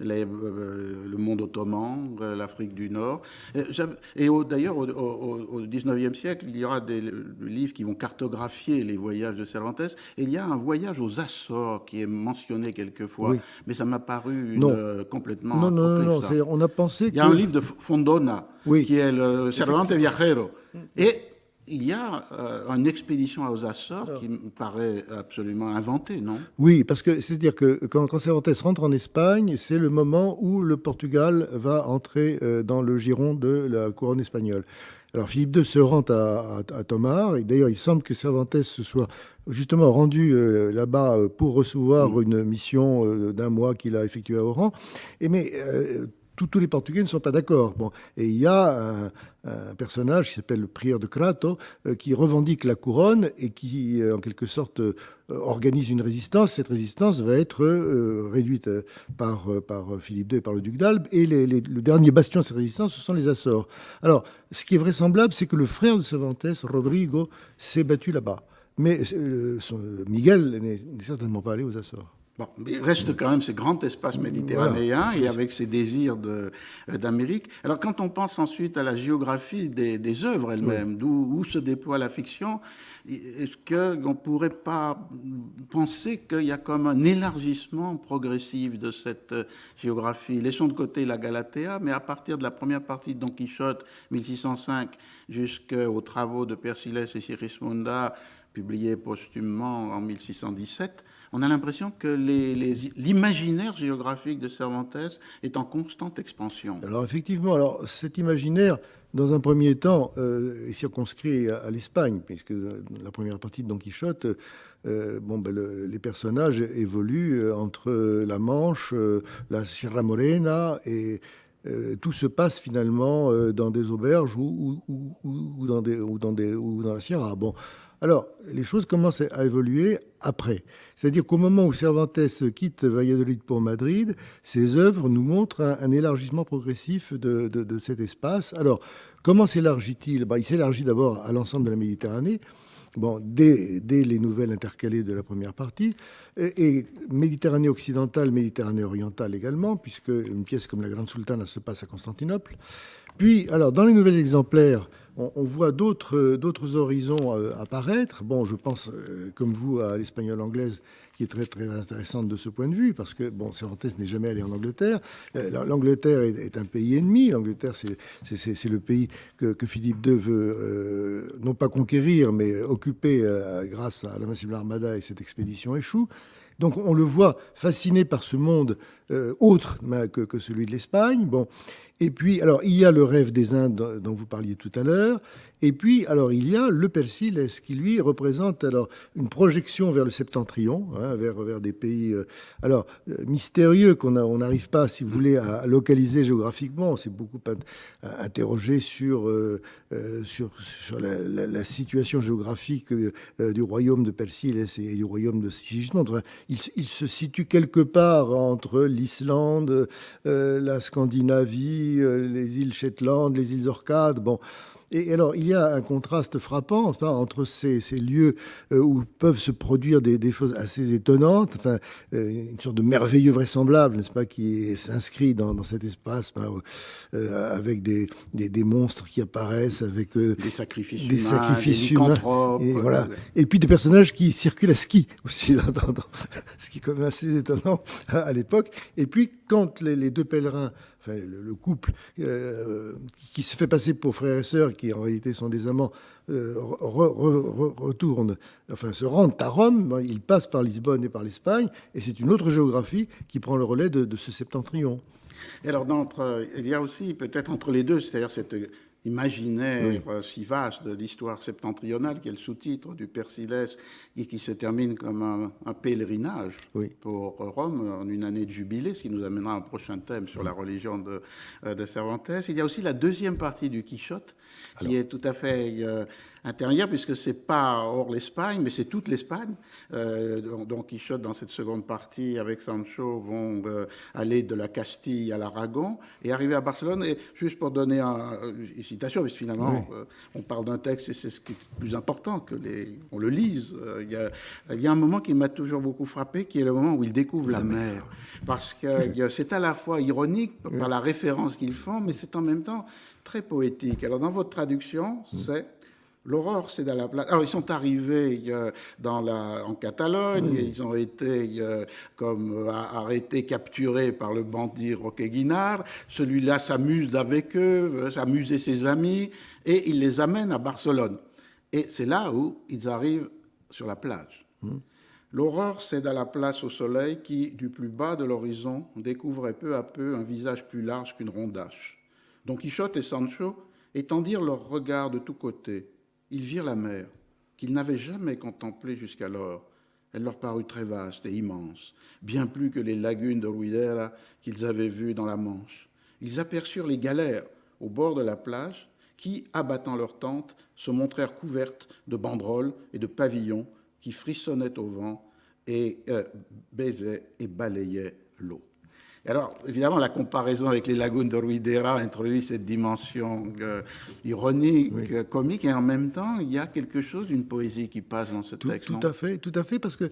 le monde ottoman, l'Afrique du Nord. Et d'ailleurs, au XIXe siècle, il y aura des livres qui vont cartographier les voyages de Cervantes. Et il y a un voyage aux Açores qui est mentionné quelquefois, mais ça m'a paru complètement Non, on a pensé Il y a un livre de Fondona, qui est le Cervantes Viajero. Et il y a une expédition aux Açores qui me paraît absolument inventée, non? Oui, parce que c'est-à-dire que quand Cervantes rentre en Espagne, c'est le moment où le Portugal va entrer dans le giron de la couronne espagnole. Alors Philippe II se rend à Tomar, et d'ailleurs il semble que Cervantes se soit justement rendu là-bas pour recevoir une mission d'un mois qu'il a effectuée à Oran. Mais tous les Portugais ne sont pas d'accord. Bon, et il y a un personnage qui s'appelle le prieur de Crato, qui revendique la couronne et qui, en quelque sorte, organise une résistance. Cette résistance va être réduite par Philippe II et par le duc d'Albe. Et le dernier bastion de cette résistance, ce sont les Açores. Alors, ce qui est vraisemblable, c'est que le frère de Cervantes, Rodrigo, s'est battu là-bas. Mais Miguel n'est certainement pas allé aux Açores. Bon, mais il reste quand même ce grand espace méditerranéen et avec ses désirs d'Amérique. Alors, quand on pense ensuite à la géographie des œuvres elles-mêmes, où se déploie la fiction, est-ce qu'on ne pourrait pas penser qu'il y a comme un élargissement progressif de cette géographie? Laissons de côté la Galatéa, mais à partir de la première partie de Don Quichotte, 1605, jusqu'aux travaux de Persillès et Sigismunda, publiés posthumement en 1617, on a l'impression que l'imaginaire géographique de Cervantes est en constante expansion. Alors effectivement, cet imaginaire, dans un premier temps, est circonscrit à l'Espagne, puisque la première partie de Don Quichotte, les personnages évoluent entre la Manche, la Sierra Morena, et tout se passe finalement dans des auberges ou dans la Sierra. Bon. Alors, les choses commencent à évoluer après. C'est-à-dire qu'au moment où Cervantes quitte Valladolid pour Madrid, ses œuvres nous montrent un élargissement progressif de cet espace. Alors, comment s'élargit-il? Il s'élargit d'abord à l'ensemble de la Méditerranée, dès les nouvelles intercalées de la première partie, et Méditerranée occidentale, Méditerranée orientale également, puisque une pièce comme la Grande Sultana se passe à Constantinople. Puis, alors, dans les nouvelles exemplaires, on voit d'autres horizons apparaître. Bon, je pense, comme vous, à l'espagnole anglaise, qui est très, très intéressante de ce point de vue, parce que, Cervantes n'est jamais allé en Angleterre. L'Angleterre est un pays ennemi. L'Angleterre, c'est le pays que Philippe II veut, non pas conquérir, mais occuper grâce à l'Invincible Armada, et cette expédition échoue. Donc on le voit fasciné par ce monde autre que celui de l'Espagne. Bon. Et puis, alors, il y a le rêve des Indes dont vous parliez tout à l'heure. Et puis, alors, il y a le Persiles qui, lui, représente alors une projection vers le septentrion, vers des pays mystérieux qu'on n'arrive pas, si vous voulez, à localiser géographiquement. On s'est beaucoup interrogé sur la situation géographique du royaume de Persiles et du royaume de Sigismond. Enfin, il se situe quelque part entre l'Islande, la Scandinavie, les îles Shetland, les îles Orcades. Bon. Et alors, il y a un contraste frappant entre ces lieux où peuvent se produire des choses assez étonnantes, une sorte de merveilleux vraisemblable, n'est-ce pas, qui s'inscrit dans cet espace, avec des monstres qui apparaissent, avec des sacrifices humains, et voilà. Et puis des personnages qui circulent à ski aussi, ce qui est quand même assez étonnant à l'époque. Et puis, quand les deux pèlerins, le couple qui se fait passer pour frère et sœur, qui en réalité sont des amants, se rendent à Rome. Ils passent par Lisbonne et par l'Espagne, et c'est une autre géographie qui prend le relais de ce septentrion. Et alors, il y a aussi peut-être entre les deux, c'est-à-dire cette imaginaire si vaste de l'histoire septentrionale, qui est le sous-titre du Persiles, et qui se termine comme un pèlerinage pour Rome en une année de jubilé, ce qui nous amènera à un prochain thème sur la religion de Cervantes. Il y a aussi la deuxième partie du Quichotte, qui est tout à fait intérieure, puisque c'est pas hors l'Espagne, mais c'est toute l'Espagne. Don Quichotte, dans cette seconde partie, avec Sancho, vont aller de la Castille à l'Aragon et arriver à Barcelone. Et juste pour donner une citation, parce que finalement, on parle d'un texte et c'est ce qui est le plus important, qu'on le lise. Il y a un moment qui m'a toujours beaucoup frappé, qui est le moment où il découvre la mer. Parce que c'est à la fois ironique par la référence qu'ils font, mais c'est en même temps très poétique. Alors, dans votre traduction, c'est... L'aurore, c'est dans la place. Alors, ils sont arrivés en Catalogne, ils ont été arrêtés, capturés par le bandit Roqueguinard. Celui-là s'amuse avec eux, s'amuser ses amis, et il les amène à Barcelone. Et c'est là où ils arrivent sur la plage. L'aurore cède à la place au soleil qui, du plus bas de l'horizon, découvrait peu à peu un visage plus large qu'une rondache. Don Quichotte et Sancho étendirent leurs regards de tous côtés. Ils virent la mer, qu'ils n'avaient jamais contemplée jusqu'alors. Elle leur parut très vaste et immense, bien plus que les lagunes de Ruidera qu'ils avaient vues dans la Manche. ils aperçurent les galères au bord de la plage qui, abattant leurs tentes, se montrèrent couvertes de banderoles et de pavillons qui frissonnaient au vent et baisaient et balayaient l'eau. Et alors, évidemment, la comparaison avec les lagunes de Ruidera introduit cette dimension ironique, comique, et en même temps, il y a quelque chose d'une poésie qui passe dans ce texte. Tout à fait, parce que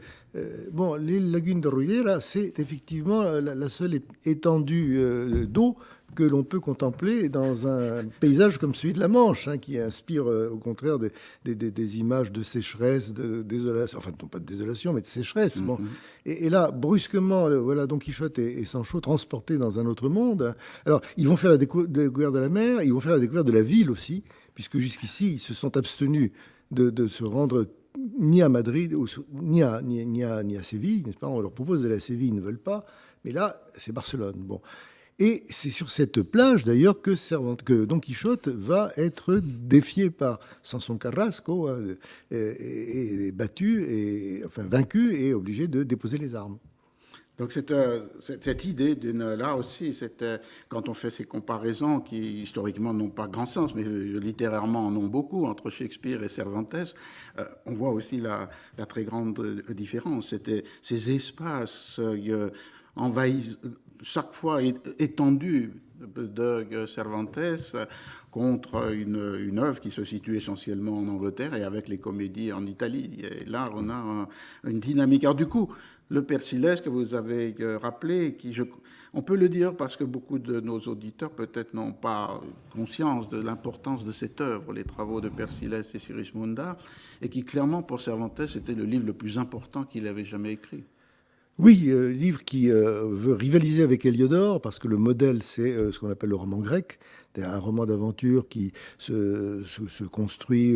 bon, les lagunes de Ruidera, c'est effectivement la seule étendue d'eau que l'on peut contempler dans un paysage comme celui de la Manche, hein, qui inspire au contraire des images de sécheresse, de désolation, enfin non pas de désolation, mais de sécheresse. Bon. Et là, brusquement, voilà, Don Quichotte et Sancho transportés dans un autre monde. Alors, ils vont faire la découverte de la mer, ils vont faire la découverte de la ville aussi, puisque jusqu'ici, ils se sont abstenus de se rendre ni à Madrid, ni à Séville, n'est-ce pas? On leur propose d'aller à Séville, ils ne veulent pas. Mais là, c'est Barcelone. Bon. Et c'est sur cette plage, d'ailleurs, que Don Quichotte va être défié par Sanson Carrasco, et battu, enfin vaincu, et obligé de déposer les armes. Donc cette idée là aussi, quand on fait ces comparaisons qui historiquement n'ont pas grand sens, mais littérairement en ont beaucoup entre Shakespeare et Cervantes, on voit aussi la très grande différence. C'était ces espaces envahis, chaque fois étendus de Cervantes contre une œuvre qui se situe essentiellement en Angleterre et avec les comédies en Italie. Et là, on a une dynamique. Alors du coup, le Persillès que vous avez rappelé, on peut le dire parce que beaucoup de nos auditeurs peut-être n'ont pas conscience de l'importance de cette œuvre, les travaux de Persillès et Sigismunda, et qui clairement pour Cervantes était le livre le plus important qu'il avait jamais écrit. Oui, livre qui veut rivaliser avec Héliodore, parce que le modèle, c'est ce qu'on appelle le roman grec. C'est un roman d'aventure qui se construit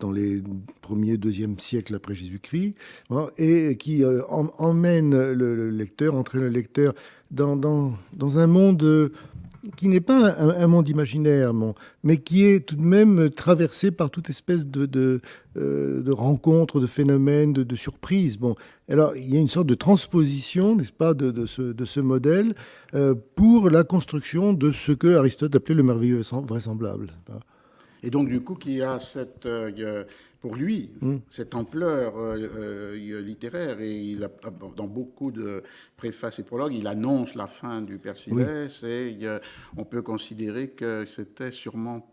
dans les premiers, deuxième siècles après Jésus-Christ, hein, et qui emmène le lecteur, entraîne le lecteur dans un monde qui n'est pas un monde imaginaire, mais qui est tout de même traversé par toute espèce de rencontres, de phénomènes, de surprises. Bon, alors il y a une sorte de transposition, n'est-ce pas, de ce modèle pour la construction de ce que Aristote appelait le merveilleux vraisemblable. Et donc, du coup, qu'il y a pour lui, cette ampleur littéraire. Et dans beaucoup de préfaces et prologues, il annonce la fin du Persillès. Et on peut considérer que c'était sûrement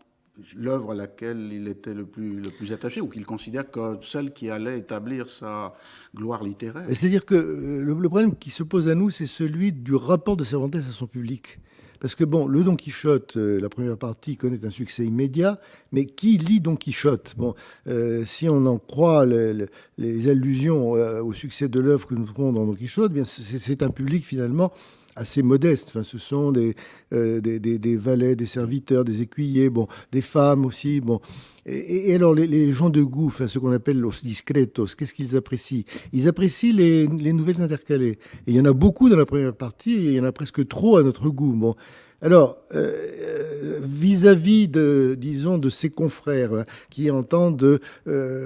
l'œuvre à laquelle il était le plus attaché, ou qu'il considère comme celle qui allait établir sa gloire littéraire. C'est-à-dire que le problème qui se pose à nous, c'est celui du rapport de Cervantes à son public. Parce que, bon, le Don Quichotte, la première partie, connaît un succès immédiat, mais qui lit Don Quichotte? Bon, si on en croit les allusions au succès de l'œuvre que nous trouvons dans Don Quichotte, bien, c'est un public, finalement, assez modeste. Enfin, ce sont des valets, des serviteurs, des écuyers, bon, des femmes aussi. Bon. Et alors, les gens de goût, enfin, ce qu'on appelle los discretos, qu'est-ce qu'ils apprécient? Ils apprécient les nouvelles intercalées. Et il y en a beaucoup dans la première partie, et il y en a presque trop à notre goût. Bon. Alors, vis-à-vis de ses confrères qui entendent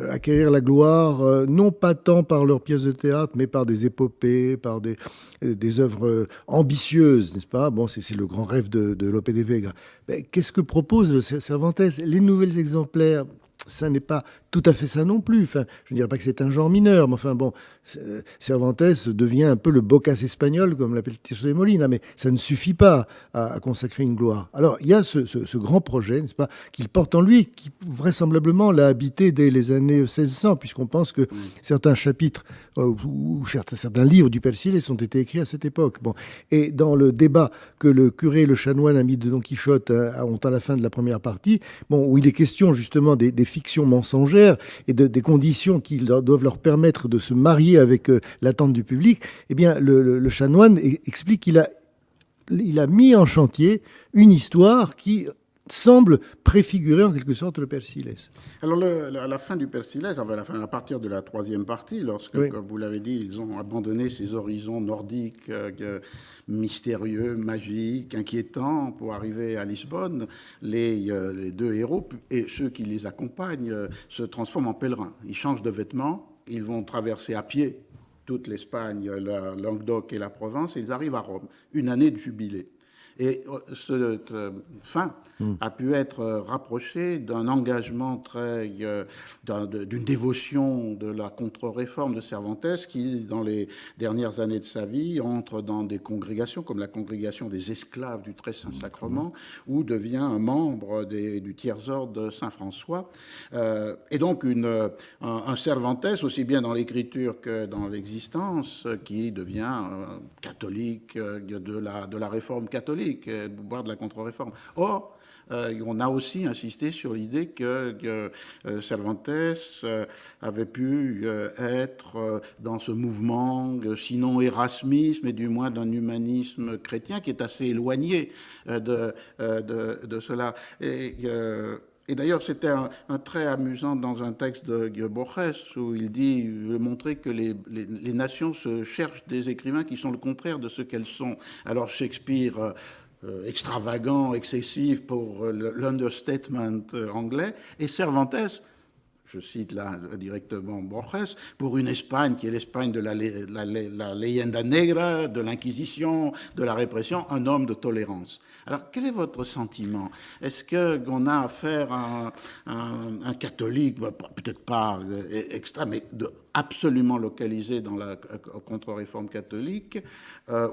acquérir la gloire, non pas tant par leurs pièces de théâtre, mais par des épopées, par des œuvres ambitieuses, n'est-ce pas? Bon, c'est le grand rêve de Lope de Vega. Mais qu'est-ce que propose Cervantes? Les nouvelles exemplaires, ça n'est pas tout à fait ça non plus. Enfin, je ne dirais pas que c'est un genre mineur, mais enfin bon, Cervantes devient un peu le Boccace espagnol, comme l'appelle Tirso de Molina, mais ça ne suffit pas à consacrer une gloire. Alors, il y a ce grand projet, n'est-ce pas, qu'il porte en lui, qui vraisemblablement l'a habité dès les années 1600, puisqu'on pense que certains chapitres ou certains livres du Persillès ont été écrits à cette époque. Bon. Et dans le débat que le curé et le chanoine ami de Don Quichotte ont à la fin de la première partie, bon, où il est question justement des fictions mensongères et des conditions qui doivent leur permettre de se marier avec l'attente du public, eh bien, le chanoine explique qu'il a mis en chantier une histoire qui semble préfigurer en quelque sorte le Persillès. Alors, à la fin du Persillès, à partir de la troisième partie, lorsque, comme vous l'avez dit, ils ont abandonné ces horizons nordiques mystérieux, magiques, inquiétants, pour arriver à Lisbonne, les deux héros et ceux qui les accompagnent se transforment en pèlerins. Ils changent de vêtements, ils vont traverser à pied toute l'Espagne, la Languedoc et la Provence, et ils arrivent à Rome. Une année de jubilé. Et cette fin a pu être rapprochée d'un engagement d'une dévotion de la contre-réforme de Cervantes qui, dans les dernières années de sa vie, entre dans des congrégations comme la congrégation des esclaves du Très Saint-Sacrement, ou devient un membre du tiers-ordre de Saint-François. Et donc un Cervantes, aussi bien dans l'écriture que dans l'existence, qui devient catholique de la réforme catholique, voire de la contre-réforme. Or, on a aussi insisté sur l'idée que Cervantes avait pu être dans ce mouvement, sinon érasmisme, mais du moins d'un humanisme chrétien qui est assez éloigné de cela. Et d'ailleurs, c'était un trait amusant dans un texte de Borges où il veut montrer que les nations se cherchent des écrivains qui sont le contraire de ce qu'elles sont. Alors Shakespeare, extravagant, excessif pour l'understatement anglais, et Cervantes, je cite là directement Borges, pour une Espagne qui est l'Espagne de la leyenda negra, de l'Inquisition, de la répression, un homme de tolérance. Alors, quel est votre sentiment? Est-ce qu'on a affaire à un catholique, peut-être pas extrême, mais absolument localisé dans la contre-réforme catholique,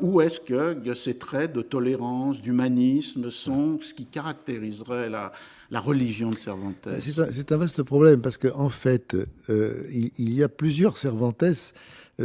ou est-ce que ces traits de tolérance, d'humanisme sont ce qui caractériserait la religion de Cervantes? C'est un vaste problème parce qu'en fait, il y a plusieurs Cervantes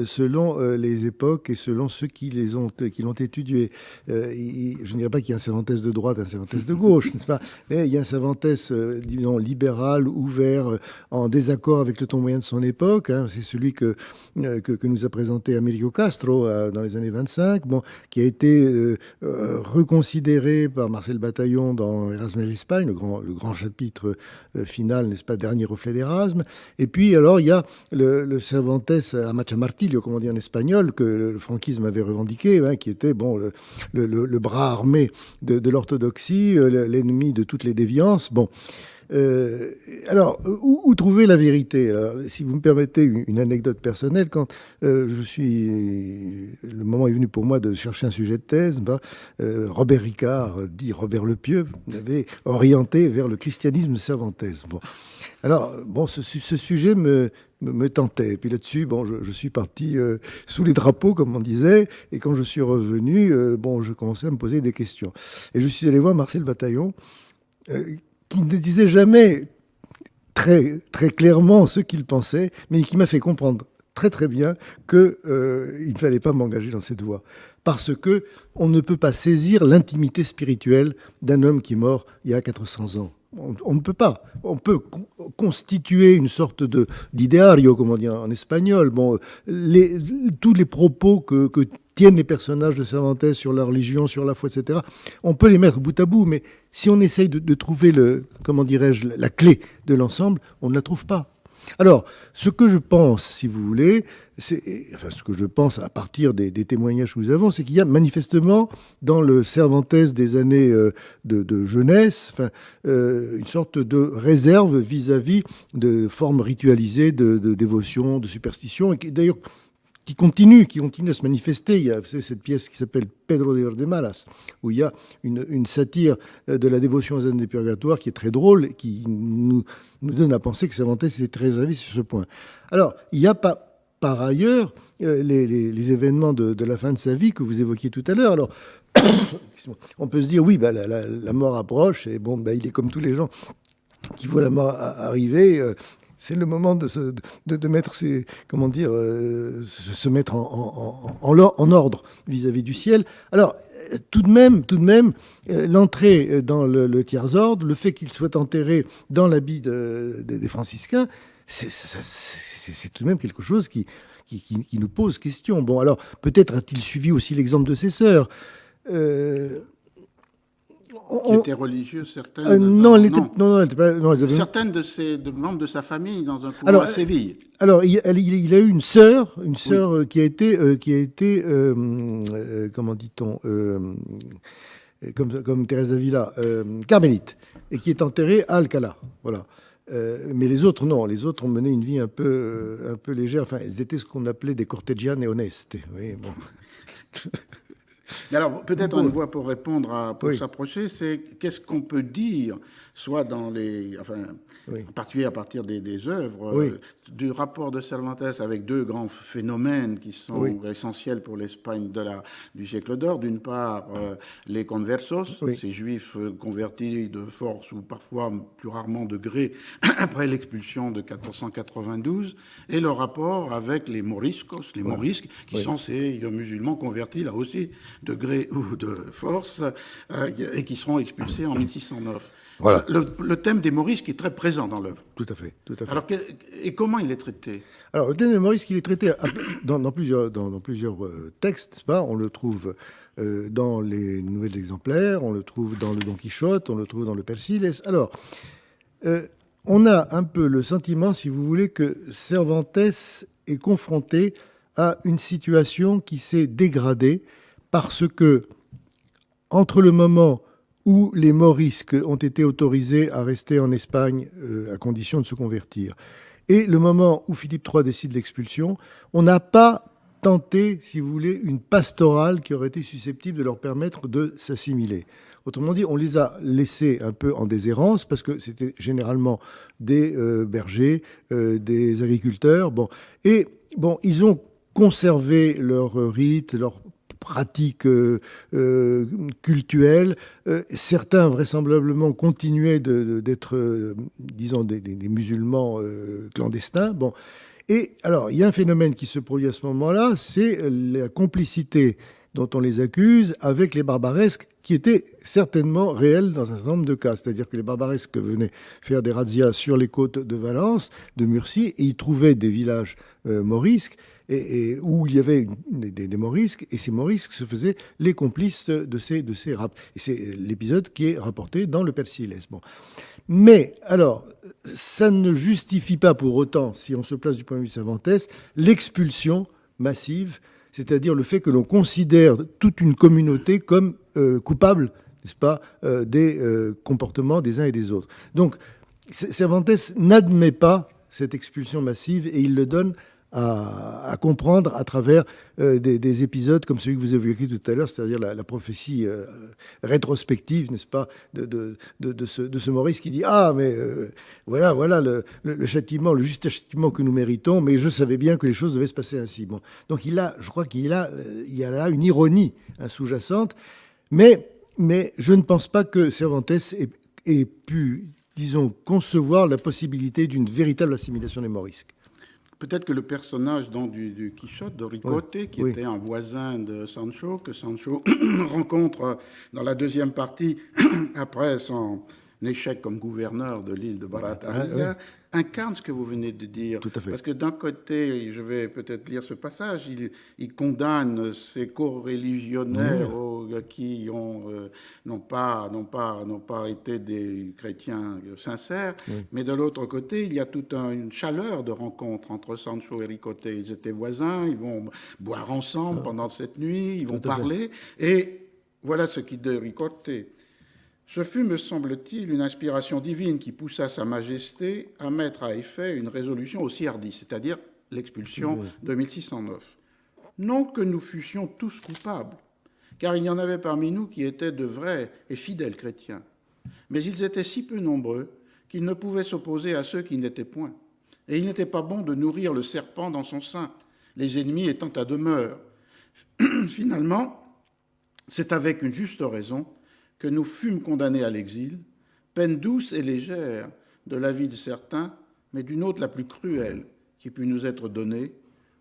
selon les époques et selon ceux qui l'ont étudié. Je ne dirais pas qu'il y a un Cervantes de droite, un Cervantes de gauche, n'est-ce pas? Mais il y a un Cervantes, disons, libéral, ouvert, en désaccord avec le ton moyen de son époque. Hein. C'est celui que nous a présenté Américo Castro dans les années 25, qui a été reconsidéré par Marcel Bataillon dans Erasme et l'Espagne, le grand chapitre final, n'est-ce pas, dernier reflet d'Erasme. Et puis, alors, il y a le Cervantes à Machamartillo, comme on dit en espagnol, que le franquisme avait revendiqué, hein, qui était le bras armé de l'orthodoxie, l'ennemi de toutes les déviances. Alors, où trouver la vérité? Alors, si vous me permettez une anecdote personnelle, quand le moment est venu pour moi de chercher un sujet de thèse, Robert Ricard, dit Robert le Pieux, m'avait orienté vers le christianisme Cervantes. Alors, ce sujet me tentait. Et puis là-dessus, je suis parti sous les drapeaux, comme on disait, et quand je suis revenu, je commençais à me poser des questions. Et je suis allé voir Marcel Bataillon, qui ne disait jamais très, très clairement ce qu'il pensait, mais qui m'a fait comprendre très très bien qu'il ne fallait pas m'engager dans cette voie. Parce qu'on ne peut pas saisir l'intimité spirituelle d'un homme qui est mort il y a 400 ans. On ne peut pas. On peut constituer une sorte d'idéario, comme on dit en espagnol. Tous les propos que tiennent les personnages de Cervantes sur la religion, sur la foi, etc., on peut les mettre bout à bout, mais si on essaye de trouver la clé de l'ensemble, on ne la trouve pas. Alors, ce que je pense, si vous voulez, ce que je pense à partir des témoignages que nous avons, c'est qu'il y a manifestement dans le Cervantes des années de jeunesse, une sorte de réserve vis-à-vis de formes ritualisées de dévotion, de superstition, et d'ailleurs qui continue à se manifester. Il y a cette pièce qui s'appelle Pedro de Ordemalas, où il y a une satire de la dévotion aux âmes des purgatoires qui est très drôle, qui nous donne à penser que Cervantes était très réservé sur ce point. Alors, il n'y a pas, par ailleurs, les événements de la fin de sa vie que vous évoquiez tout à l'heure. Alors, on peut se dire, oui, la mort approche, et il est comme tous les gens qui voient la mort arriver. C'est le moment de mettre se mettre en ordre vis-à-vis du ciel. Alors, tout de même, l'entrée dans le tiers-ordre, le fait qu'il soit enterré dans l'habit des franciscains, c'est tout de même quelque chose qui nous pose question. Bon, alors, peut-être a-t-il suivi aussi l'exemple de ses sœurs. Qui étaient religieuses, certaines non, elle n'était pas. Non, certaines de membres de sa famille dans un couvent à Séville. Alors, il a eu une sœur qui a été comment dit-on, comme Thérèse d'Avila, carmélite, et qui est enterrée à Alcalá. Voilà. Mais les autres, non. Les autres ont mené une vie un peu légère. Enfin, elles étaient ce qu'on appelait des cortegiane honeste. Oui, bon. Mais alors, peut-être Bon. une voie pour répondre, pour Oui. s'approcher, c'est qu'est-ce qu'on peut dire, soit dans les, enfin, Oui. en particulier à partir des œuvres, Oui. du rapport de Cervantes avec deux grands phénomènes qui sont Oui. essentiels pour l'Espagne du siècle d'or. D'une part, les conversos, Oui. ces juifs convertis de force ou parfois plus rarement de gré après l'expulsion de 1492, et le rapport avec les moriscos, les morisques, qui Oui. sont ces musulmans convertis là aussi de gré ou de force, et qui seront expulsés en 1609. Voilà. Le thème des morisques est très présent dans l'œuvre. Tout à fait. Tout à fait. Alors, et comment il est traité? Alors, le thème de Maurice, il est traité dans plusieurs textes, n'est-ce pas? On le trouve dans les Nouvelles Exemplaires, on le trouve dans le Don Quichotte, on le trouve dans le Persiles. Alors, on a un peu le sentiment, si vous voulez, que Cervantes est confronté à une situation qui s'est dégradée parce que, entre le moment où les morisques ont été autorisés à rester en Espagne à condition de se convertir, et le moment où Philippe III décide l'expulsion, on n'a pas tenté, si vous voulez, une pastorale qui aurait été susceptible de leur permettre de s'assimiler. Autrement dit, on les a laissés un peu en déshérence parce que c'était généralement des bergers, des agriculteurs. Bon. Et bon, ils ont conservé leurs rites, leurs pratiques cultuelles. Certains, vraisemblablement, continuaient d'être, disons, des musulmans clandestins. Bon. Et alors, il y a un phénomène qui se produit à ce moment-là, c'est la complicité dont on les accuse avec les barbaresques qui étaient certainement réels dans un certain nombre de cas. C'est-à-dire que les barbaresques venaient faire des razzias sur les côtes de Valence, de Murcie, et ils trouvaient des villages morisques et où il y avait des morisques, et ces morisques se faisaient les complices de ces rapts. Et c'est l'épisode qui est rapporté dans le Persiles. Bon. Mais, alors, ça ne justifie pas pour autant, si on se place du point de vue de Cervantes, l'expulsion massive, c'est-à-dire le fait que l'on considère toute une communauté comme coupable, n'est-ce pas, des comportements des uns et des autres. Donc, Cervantes n'admet pas cette expulsion massive et il le donne à comprendre à travers des épisodes comme celui que vous avez écrit tout à l'heure, c'est-à-dire la prophétie rétrospective, n'est-ce pas, de ce Maurice qui dit « Ah, mais voilà le châtiment, le juste châtiment que nous méritons, mais je savais bien que les choses devaient se passer ainsi. » Bon. Donc je crois qu'il y a là une ironie sous-jacente, mais je ne pense pas que Cervantes ait pu, disons, concevoir la possibilité d'une véritable assimilation des morisques. Peut-être que le personnage du Quichotte, de Ricote, qui était un voisin de Sancho, que Sancho rencontre dans la deuxième partie, après son échec comme gouverneur de l'île de Barataria, incarne ce que vous venez de dire. Tout à fait. Parce que d'un côté, je vais peut-être lire ce passage, il condamne ces co-religionnaires qui n'ont pas été des chrétiens sincères, mais de l'autre côté, il y a toute une chaleur de rencontre entre Sancho et Ricote. Ils étaient voisins, ils vont boire ensemble pendant cette nuit, ils vont parler, et voilà ce qui dit Ricote. Ce fut, me semble-t-il, une inspiration divine qui poussa Sa Majesté à mettre à effet une résolution aussi hardie, c'est-à-dire l'expulsion de 1609. Non que nous fussions tous coupables, car il y en avait parmi nous qui étaient de vrais et fidèles chrétiens. Mais ils étaient si peu nombreux qu'ils ne pouvaient s'opposer à ceux qui n'étaient point. Et il n'était pas bon de nourrir le serpent dans son sein, les ennemis étant à demeure. Finalement, c'est avec une juste raison que nous fûmes condamnés à l'exil, peine douce et légère de la vie de certains, mais d'une autre la plus cruelle qui put nous être donnée,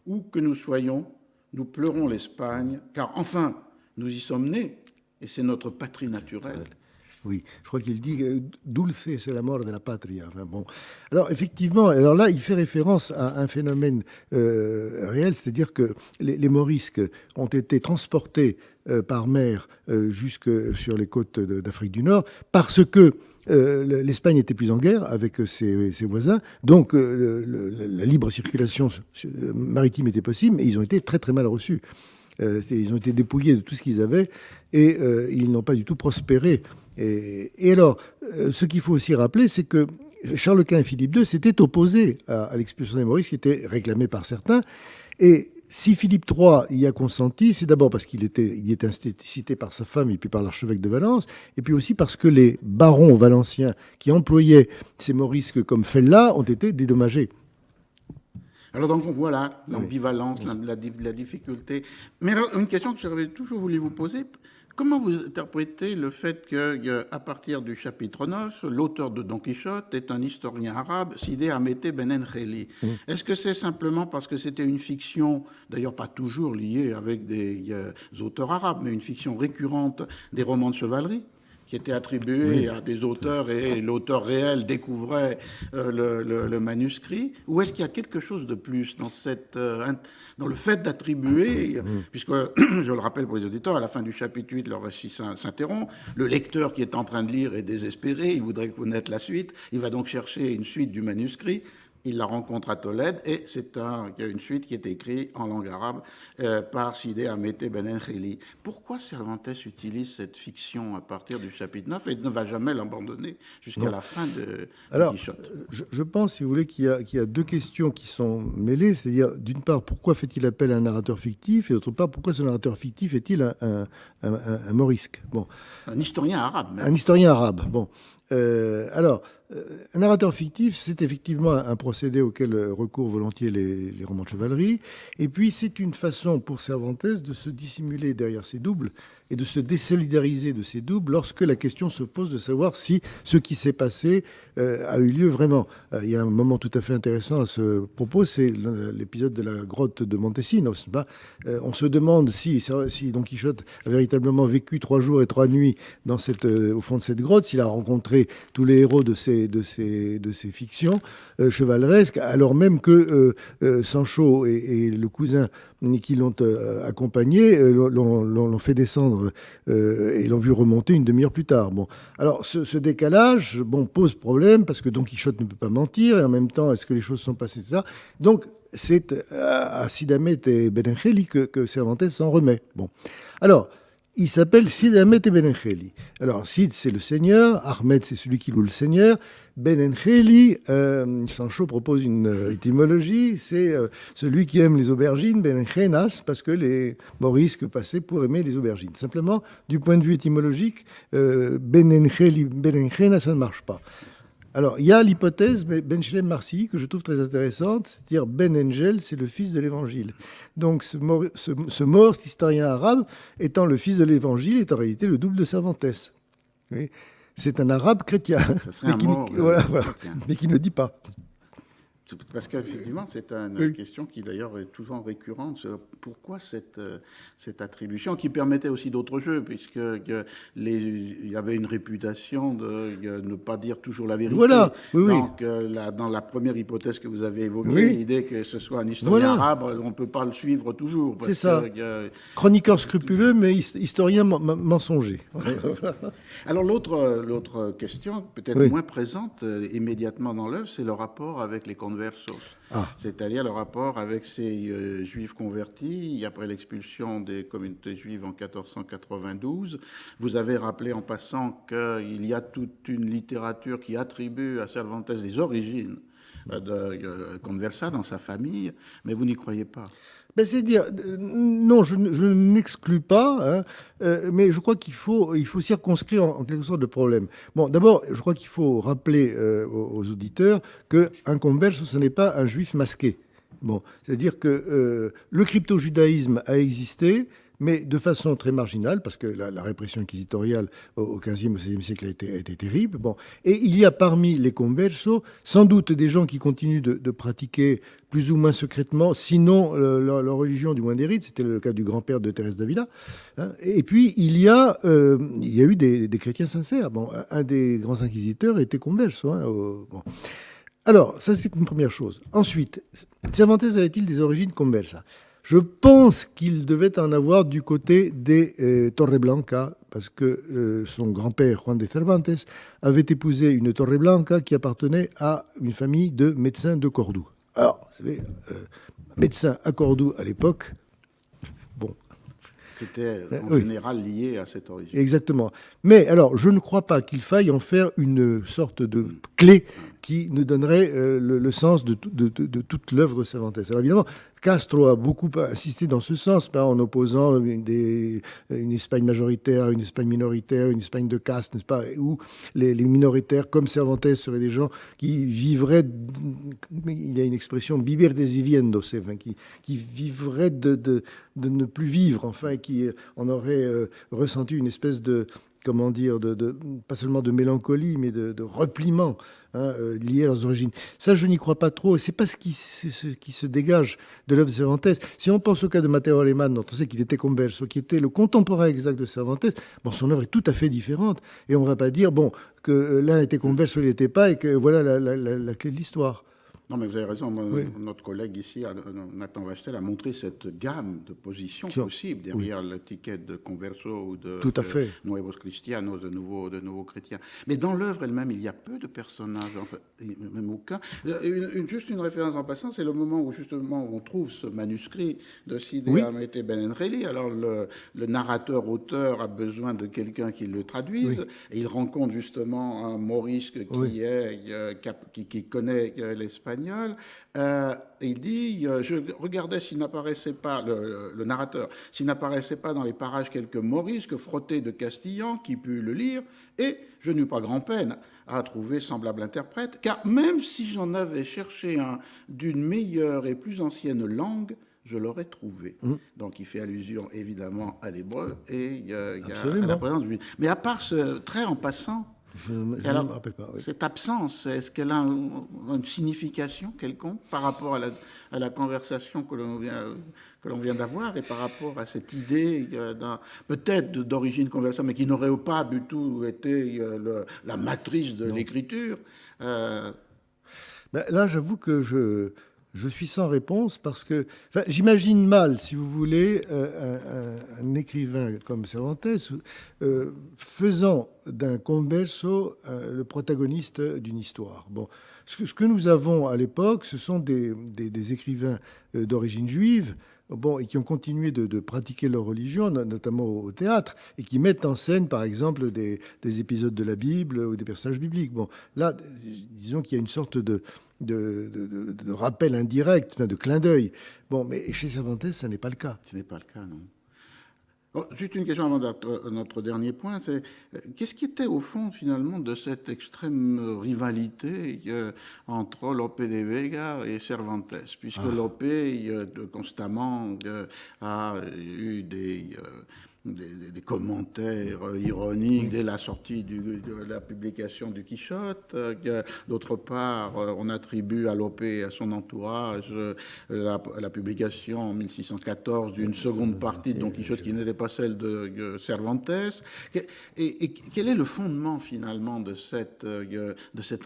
où que nous soyons, nous pleurons l'Espagne, car enfin, nous y sommes nés, et c'est notre patrie naturelle. Oui, je crois qu'il dit dulce c'est la mort de la patria. Enfin, bon. Alors effectivement, alors là, il fait référence à un phénomène réel, c'est-à-dire que les morisques ont été transportés par mer jusque sur les côtes d'Afrique du Nord parce que l'Espagne était plus en guerre avec ses voisins, donc la libre circulation maritime était possible, mais ils ont été très très mal reçus. Ils ont été dépouillés de tout ce qu'ils avaient et ils n'ont pas du tout prospéré. Et alors, ce qu'il faut aussi rappeler, c'est que Charles Quint et Philippe II s'étaient opposés à l'expulsion des morisques, qui était réclamée par certains. Et si Philippe III y a consenti, c'est d'abord parce qu'il était incité par sa femme et puis par l'archevêque de Valence, et puis aussi parce que les barons valenciens qui employaient ces morisques comme fellah ont été dédommagés. Alors donc on voit là l'ambivalence, la difficulté. Mais alors, une question que j'avais toujours voulu vous poser, comment vous interprétez le fait qu'à partir du chapitre 9, l'auteur de Don Quichotte est un historien arabe, Sidi Hamété Ben Enkheli? Est-ce que c'est simplement parce que c'était une fiction, d'ailleurs pas toujours liée avec des auteurs arabes, mais une fiction récurrente des romans de chevalerie qui était attribué à des auteurs et l'auteur réel découvrait le manuscrit? Ou est-ce qu'il y a quelque chose de plus dans, dans le fait d'attribuer, puisque, je le rappelle pour les auditeurs, à la fin du chapitre 8, le récit s'interrompt, le lecteur qui est en train de lire est désespéré, il voudrait connaître la suite, il va donc chercher une suite du manuscrit. Il la rencontre à Tolède et c'est une suite qui est écrite en langue arabe par Sidi Hamété Ben Enkheli. Pourquoi Cervantes utilise cette fiction à partir du chapitre 9 et ne va jamais l'abandonner jusqu'à la fin de Quichotte? Je pense, si vous voulez, qu'il y a deux questions qui sont mêlées. C'est-à-dire, d'une part, pourquoi fait-il appel à un narrateur fictif? Et d'autre part, pourquoi ce narrateur fictif est-il un morisque? Bon. Un historien arabe. Même. Un historien arabe, bon. Un narrateur fictif, c'est effectivement un procédé auquel recourent volontiers les romans de chevalerie. Et puis, c'est une façon pour Cervantes de se dissimuler derrière ses doubles et de se désolidariser de ses doubles lorsque la question se pose de savoir si ce qui s'est passé a eu lieu vraiment. Il y a un moment tout à fait intéressant à ce propos, c'est l'épisode de la grotte de Montesinos. On se demande si Don Quichotte a véritablement vécu 3 jours et 3 nuits au fond de cette grotte, s'il a rencontré tous les héros de ces fictions chevaleresques, alors même que Sancho et le cousin qui l'ont accompagné l'ont fait descendre et l'ont vu remonter une demi-heure plus tard. Bon, alors ce décalage pose problème parce que Don Quichotte ne peut pas mentir et en même temps, est-ce que les choses sont passées, etc. Donc, c'est à Cide Hamété Ben Enkheli que Cervantes s'en remet. Bon, alors, il s'appelle Cide Hamété Ben Enkheli. Alors, Cide, c'est le seigneur, Ahmed, c'est celui qui loue le seigneur. Ben Enkheli, Sancho propose une étymologie, c'est celui qui aime les aubergines, Ben Enkhenas, parce que les morisques passaient pour aimer les aubergines. Simplement, du point de vue étymologique, Ben Enkheli, Ben Enkhenas, ça ne marche pas. Alors, il y a l'hypothèse Ben Shlem Marci que je trouve très intéressante, c'est-à-dire Ben Engel, c'est le fils de l'Évangile. Donc, ce mort, cet historien arabe, étant le fils de l'Évangile, est en réalité le double de Cervantes. Oui. C'est un arabe chrétien, mais qui ne le dit pas. Parce qu'effectivement, c'est une question qui d'ailleurs est souvent récurrente. Pourquoi cette attribution qui permettait aussi d'autres jeux, puisqu'il y avait une réputation de ne pas dire toujours la vérité. Voilà. Donc, dans la première hypothèse que vous avez évoquée, l'idée que ce soit un historien arabe, on ne peut pas le suivre toujours. C'est ça. Chroniqueur scrupuleux, mais historien mensonger. Alors, l'autre question, peut-être moins présente immédiatement dans l'œuvre, c'est le rapport avec les conversos. C'est-à-dire le rapport avec ces juifs convertis après l'expulsion des communautés juives en 1492. Vous avez rappelé en passant qu'il y a toute une littérature qui attribue à Cervantes des origines de conversa dans sa famille, mais vous n'y croyez pas. C'est-à-dire, non, je n'exclus pas, mais je crois qu'il faut circonscrire en quelque sorte le problème. Bon, d'abord, je crois qu'il faut rappeler aux auditeurs qu'un converso, ce n'est pas un juif masqué. Bon, c'est-à-dire que le crypto-judaïsme a existé, mais de façon très marginale, parce que la répression inquisitoriale au XVe, au XVIe siècle a été terrible. Bon. Et il y a parmi les conversos sans doute des gens qui continuent de pratiquer plus ou moins secrètement, sinon leur religion, du moins des rites. C'était le cas du grand-père de Thérèse d'Avila. Hein. Et puis, il y a eu des chrétiens sincères. Bon, un des grands inquisiteurs était converso. Hein, bon. Alors, ça, c'est une première chose. Ensuite, Cervantes avait-il des origines conversas? Je pense qu'il devait en avoir du côté des Torreblanca, parce que son grand-père, Juan de Cervantes, avait épousé une Torreblanca qui appartenait à une famille de médecins de Cordoue. Alors, vous savez, médecin à Cordoue à l'époque, bon. C'était en général lié à cette origine. Exactement. Mais alors, je ne crois pas qu'il faille en faire une sorte de clé qui nous donnerait le sens de toute l'œuvre de Cervantes. Alors évidemment, Castro a beaucoup insisté dans ce sens, en opposant une Espagne majoritaire, une Espagne minoritaire, une Espagne de caste, n'est-ce pas, où les minoritaires, comme Cervantes, seraient des gens qui vivraient, il y a une expression, vivir desviviendo, qui vivraient de ne plus vivre, enfin, qui en auraient ressenti une espèce de, comment dire, pas seulement de mélancolie, mais de repliement lié à leurs origines. Ça, je n'y crois pas trop. C'est pas ce qui se dégage de l'œuvre de Cervantes. Si on pense au cas de Matteo Aleman, dont on sait qu'il était converso, qui était le contemporain exact de Cervantes, bon, son œuvre est tout à fait différente. Et on ne va pas dire que l'un était converso, il n'était pas, et que voilà la clé de l'histoire. Non, mais vous avez raison. Oui. Notre collègue ici, Nathan Wachtel, a montré cette gamme de positions Tiens, possibles derrière l'étiquette de converso ou de Tout à fait. nuevos cristianos, de nouveaux chrétiens. Mais dans l'œuvre elle-même, il y a peu de personnages, enfin, même aucun. Juste une référence en passant, c'est le moment où justement on trouve ce manuscrit de Sidi Hamete Ben Enreli. Alors le narrateur-auteur a besoin de quelqu'un qui le traduise, et il rencontre justement un Morisque qui connaît l'espagnol. Il dit, je regardais s'il n'apparaissait pas, le narrateur, s'il n'apparaissait pas dans les parages quelques morisques frottés de castillan qui put le lire, et je n'eus pas grand-peine à trouver semblable interprète, car même si j'en avais cherché un d'une meilleure et plus ancienne langue, je l'aurais trouvé. Donc il fait allusion évidemment à l'hébreu et à la présence du... Mais à part ce trait en passant, je ne me rappelle pas. Oui. Cette absence, est-ce qu'elle a une signification quelconque par rapport à la conversation que l'on vient d'avoir et par rapport à cette idée peut-être d'origine conversation, mais qui n'aurait pas du tout été la matrice de l'écriture Là, j'avoue que je suis sans réponse parce que j'imagine mal, si vous voulez, un écrivain comme Cervantes faisant d'un converso le protagoniste d'une histoire. Bon, ce que nous avons à l'époque, ce sont des écrivains d'origine juive, et qui ont continué de pratiquer leur religion, notamment au théâtre, et qui mettent en scène, par exemple, des épisodes de la Bible ou des personnages bibliques. Bon, là, disons qu'il y a une sorte de rappel indirect, de clin d'œil. Bon, mais chez Cervantes, ça n'est pas le cas. Ce n'est pas le cas, non. Juste une question avant notre dernier point, c'est qu'est-ce qui était au fond finalement de cette extrême rivalité entre Lope de Vega et Cervantes, puisque Lope constamment a eu des commentaires ironiques dès la sortie de la publication du Quichotte. D'autre part, on attribue à Lope et à son entourage la publication en 1614 d'une seconde partie de Don Quichotte qui n'était pas celle de Cervantes. Et quel est le fondement finalement de cet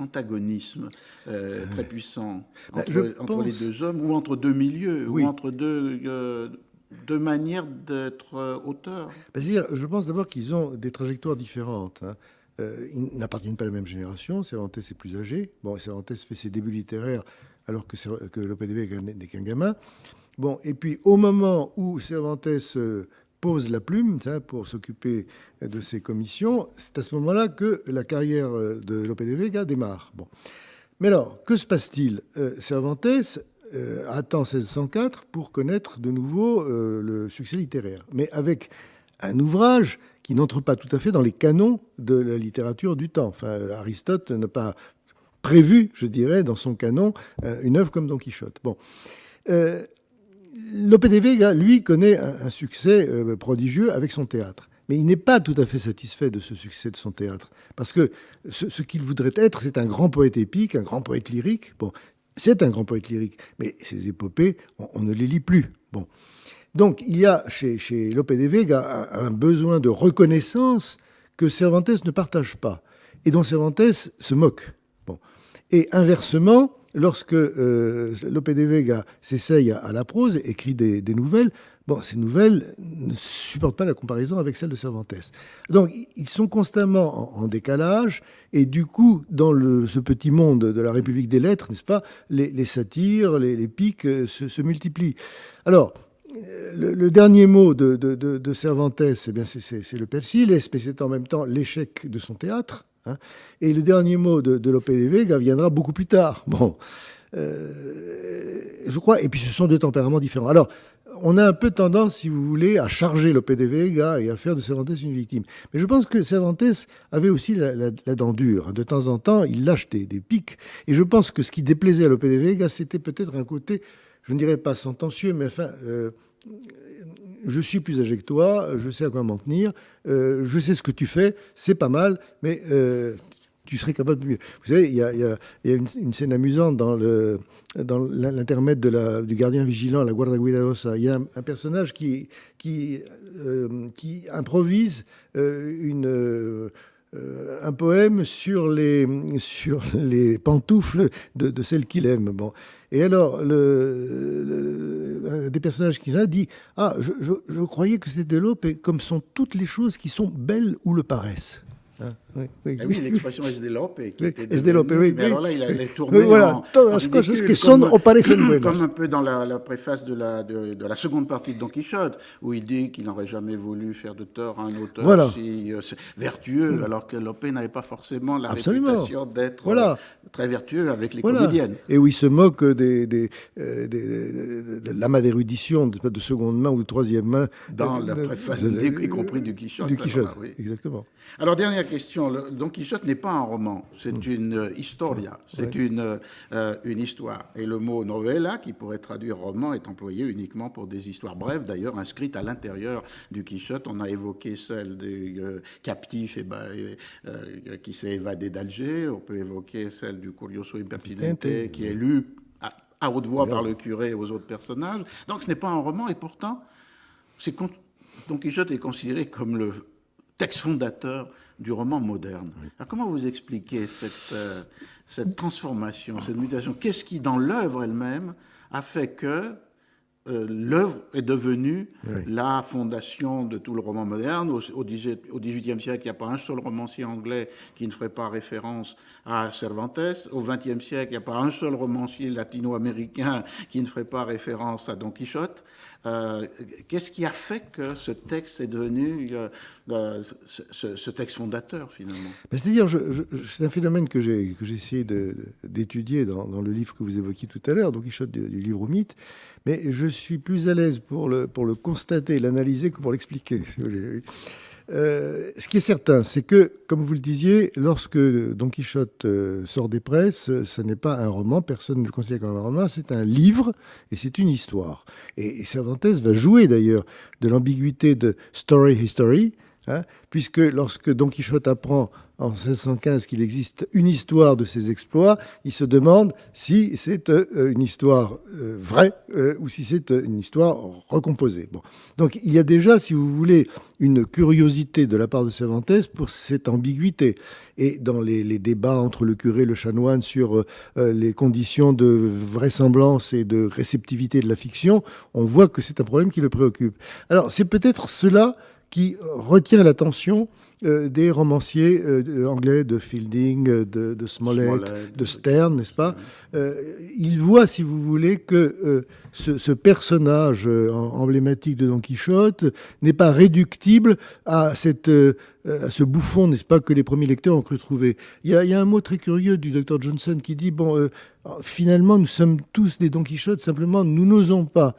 antagonisme très puissant entre les deux hommes, ou entre deux milieux, ou entre deux manières d'être auteur? C'est-à-dire, je pense d'abord qu'ils ont des trajectoires différentes. Ils n'appartiennent pas à la même génération. Cervantes est plus âgé. Bon, Cervantes fait ses débuts littéraires alors que Lope de Vega n'est qu'un gamin. Bon, et puis au moment où Cervantes pose la plume pour s'occuper de ses commissions, c'est à ce moment-là que la carrière de Lope de Vega démarre. Bon. Mais alors, que se passe-t-il? Cervantes attend 1604 pour connaître de nouveau le succès littéraire, mais avec un ouvrage qui n'entre pas tout à fait dans les canons de la littérature du temps. Enfin, Aristote n'a pas prévu, je dirais, dans son canon, une œuvre comme Don Quichotte. Bon. Lope de Vega, lui, connaît un succès prodigieux avec son théâtre. Mais il n'est pas tout à fait satisfait de ce succès de son théâtre, parce que ce qu'il voudrait être, c'est un grand poète épique, un grand poète lyrique. Bon, c'est un grand poète lyrique, mais ces épopées, on ne les lit plus. Bon. Donc, il y a chez Lope de Vega un besoin de reconnaissance que Cervantes ne partage pas, et dont Cervantes se moque. Bon. Et inversement, lorsque Lope de Vega s'essaye à la prose, écrit des nouvelles, ces nouvelles ne supportent pas la comparaison avec celles de Cervantes. Donc, ils sont constamment en décalage, et du coup, dans ce petit monde de la République des lettres, n'est-ce pas, les satires, les piques se multiplient. Alors, le dernier mot de Cervantes, c'est le Persiles, mais c'est en même temps l'échec de son théâtre. hein. Et le dernier mot de Lope de Vega viendra beaucoup plus tard. Bon, je crois. Et puis ce sont deux tempéraments différents. Alors, on a un peu tendance, si vous voulez, à charger Lope de Vega et à faire de Cervantes une victime. Mais je pense que Cervantes avait aussi la dent dure. De temps en temps, il lâche des pics. Et je pense que ce qui déplaisait à Lope de Vega, c'était peut-être un côté, je ne dirais pas sentencieux, mais enfin, je suis plus âgé que toi, je sais à quoi m'en tenir, je sais ce que tu fais, c'est pas mal, mais tu serais capable de mieux. Vous savez, il y a une scène amusante dans l'intermède du gardien vigilant, la Guarda Cuidadosa. Il y a un personnage qui improvise un poème sur les pantoufles de celle qu'il aime. Bon. Et alors, un des personnages qui dit « Ah, je croyais que c'était Lope, comme sont toutes les choses qui sont belles ou le paraissent. » Hein, oui, l'expression es de Lope. Es de Lope, oui. Mais alors là, il a tourné voilà, en ridicule, que son oparecen buenas. Comme un peu dans la préface de la seconde partie de Don Quichotte, où il dit qu'il n'aurait jamais voulu faire de tort à un auteur si vertueux, alors que Lope n'avait pas forcément la réputation d'être très vertueux avec les comédiennes. Et où il se moque de l'amas d'érudition de seconde main ou de troisième main. Dans la préface, y compris du Quichotte. Du Quichotte, alors, oui. Exactement. Alors, dernière question. Don Quichotte n'est pas un roman, c'est une historia, c'est une histoire. Et le mot novella, qui pourrait traduire roman, est employé uniquement pour des histoires brèves, d'ailleurs inscrites à l'intérieur du Quichotte. On a évoqué celle du captif qui s'est évadé d'Alger, on peut évoquer celle du Curioso Impertinente, qui est lu à haute voix par le curé et aux autres personnages. Donc ce n'est pas un roman, et pourtant, Don Quichotte est considéré comme le texte fondateur du roman moderne. Alors, comment vous expliquez cette transformation, cette mutation? Qu'est-ce qui, dans l'œuvre elle-même, a fait que l'œuvre est devenue la fondation de tout le roman moderne? Au XVIIIe siècle, il n'y a pas un seul romancier anglais qui ne ferait pas référence à Cervantes. Au XXe siècle, il n'y a pas un seul romancier latino-américain qui ne ferait pas référence à Don Quichotte. Qu'est-ce qui a fait que ce texte est devenu ce texte fondateur, finalement? C'est-à-dire, c'est un phénomène que j'ai essayé d'étudier dans le livre que vous évoquiez tout à l'heure, Don Quichotte du livre au mythe, mais je suis plus à l'aise pour le constater, l'analyser, que pour l'expliquer, si vous voulez. Ce qui est certain, c'est que, comme vous le disiez, lorsque Don Quichotte sort des presses, ce n'est pas un roman, personne ne le considère comme un roman, c'est un livre et c'est une histoire. Et Cervantes va jouer d'ailleurs de l'ambiguïté de story history, hein, puisque lorsque Don Quichotte apprend en 1615 qu'il existe une histoire de ses exploits, il se demande si c'est une histoire vraie ou si c'est une histoire recomposée. Bon. Donc il y a déjà, si vous voulez, une curiosité de la part de Cervantes pour cette ambiguïté. Et dans les débats entre le curé et le chanoine sur les conditions de vraisemblance et de réceptivité de la fiction, on voit que c'est un problème qui le préoccupe. Alors c'est peut-être cela qui retient l'attention des romanciers anglais, de Fielding, de Smollett, de Sterne, n'est-ce pas? Il voit, si vous voulez, que ce personnage emblématique de Don Quichotte n'est pas réductible à ce bouffon, n'est-ce pas, que les premiers lecteurs ont cru trouver. Il y a un mot très curieux du Dr Johnson qui dit, finalement, nous sommes tous des Don Quichotte, simplement, nous n'osons pas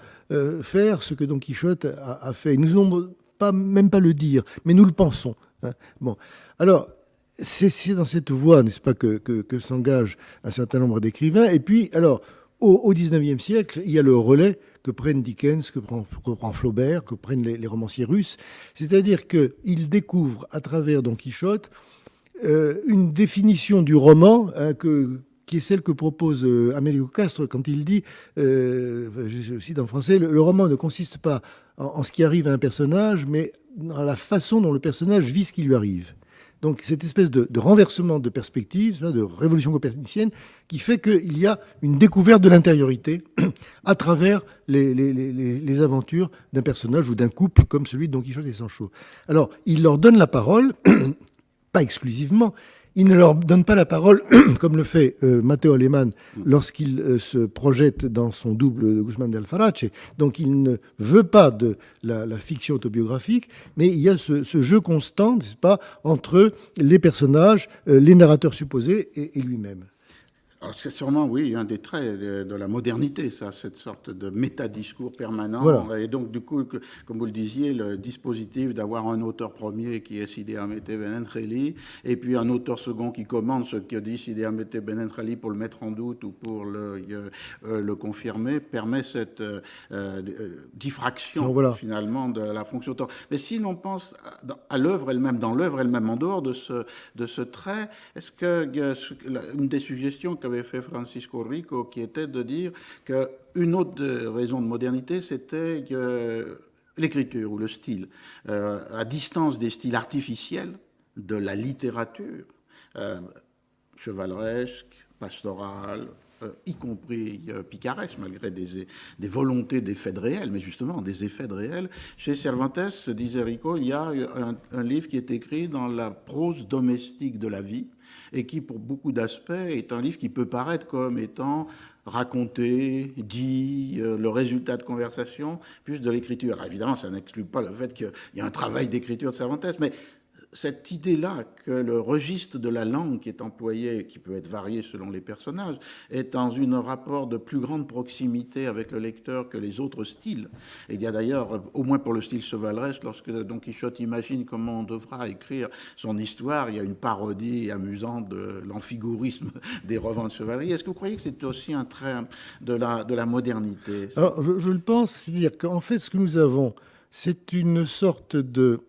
faire ce que Don Quichotte a fait. Nous n'osons même pas le dire, mais nous le pensons. Hein. Bon, alors, c'est dans cette voie, n'est-ce pas, que s'engagent un certain nombre d'écrivains. Et puis, alors, au XIXe siècle, il y a le relais que prennent Dickens, que prend Flaubert, que prennent les romanciers russes. C'est-à-dire qu'ils découvrent, à travers Don Quichotte, une définition du roman qui est celle que propose Américo Castro quand il dit, je cite en français, le roman ne consiste pas en ce qui arrive à un personnage, mais dans la façon dont le personnage vit ce qui lui arrive. Donc cette espèce de renversement de perspective, de révolution copernicienne, qui fait qu'il y a une découverte de l'intériorité à travers les aventures d'un personnage ou d'un couple comme celui de Don Quichotte et Sancho. Alors, il leur donne la parole, pas exclusivement, Il ne leur donne pas la parole, comme le fait Matteo Alemann lorsqu'il se projette dans son double de Guzmán de Alfarache. Donc il ne veut pas de la fiction autobiographique, mais il y a ce jeu constant, n'est-ce pas, entre les personnages, les narrateurs supposés et lui-même. Alors c'est sûrement, oui, un des traits de la modernité, ça, cette sorte de métadiscours permanent. Voilà. Et donc, du coup, comme vous le disiez, le dispositif d'avoir un auteur premier qui est Sidi Hamete Benencheli, et puis un auteur second qui commande ce que dit Sidi Hamete Benencheli pour le mettre en doute ou pour le confirmer, permet cette diffraction, voilà, finalement, de la fonction auteur. Mais si l'on pense à l'œuvre elle-même, dans l'œuvre elle-même, en dehors de ce trait, est-ce que une des suggestions qu'avait fait Francisco Rico, qui était de dire qu'une autre raison de modernité, c'était l'écriture ou le style, à distance des styles artificiels de la littérature, chevaleresque, pastorale, y compris picaresque, malgré des volontés d'effets de réel, mais justement des effets de réel. Chez Cervantes, disait Rico, il y a un livre qui est écrit dans la prose domestique de la vie, et qui, pour beaucoup d'aspects, est un livre qui peut paraître comme étant raconté, dit, le résultat de conversation, plus de l'écriture. Alors évidemment, ça n'exclut pas le fait qu'il y a un travail d'écriture de Cervantes, mais cette idée-là que le registre de la langue qui est employé, qui peut être varié selon les personnages, est dans un rapport de plus grande proximité avec le lecteur que les autres styles. Et il y a d'ailleurs, au moins pour le style chevaleresque, lorsque Don Quichotte imagine comment on devra écrire son histoire, il y a une parodie amusante de l'amphigourisme des romans de chevalerie. Est-ce que vous croyez que c'est aussi un trait de la modernité? Alors, je le pense, c'est-à-dire qu'en fait, ce que nous avons, c'est une sorte de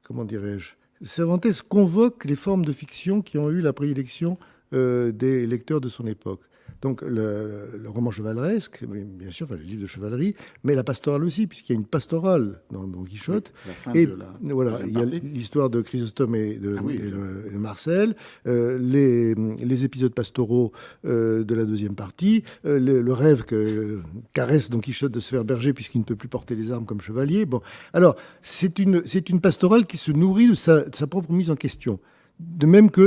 comment dirais-je, Cervantes convoque les formes de fiction qui ont eu la prédilection des lecteurs de son époque. Donc le roman chevaleresque, bien sûr, enfin, le livre de chevalerie, mais la pastorale aussi, puisqu'il y a une pastorale dans Don Quichotte. Et voilà, il y a l'histoire de Chrysostome et de Marcel, les épisodes pastoraux de la deuxième partie, le rêve que caresse Don Quichotte de se faire berger puisqu'il ne peut plus porter les armes comme chevalier. Bon, alors c'est une pastorale qui se nourrit de sa propre mise en question. De même que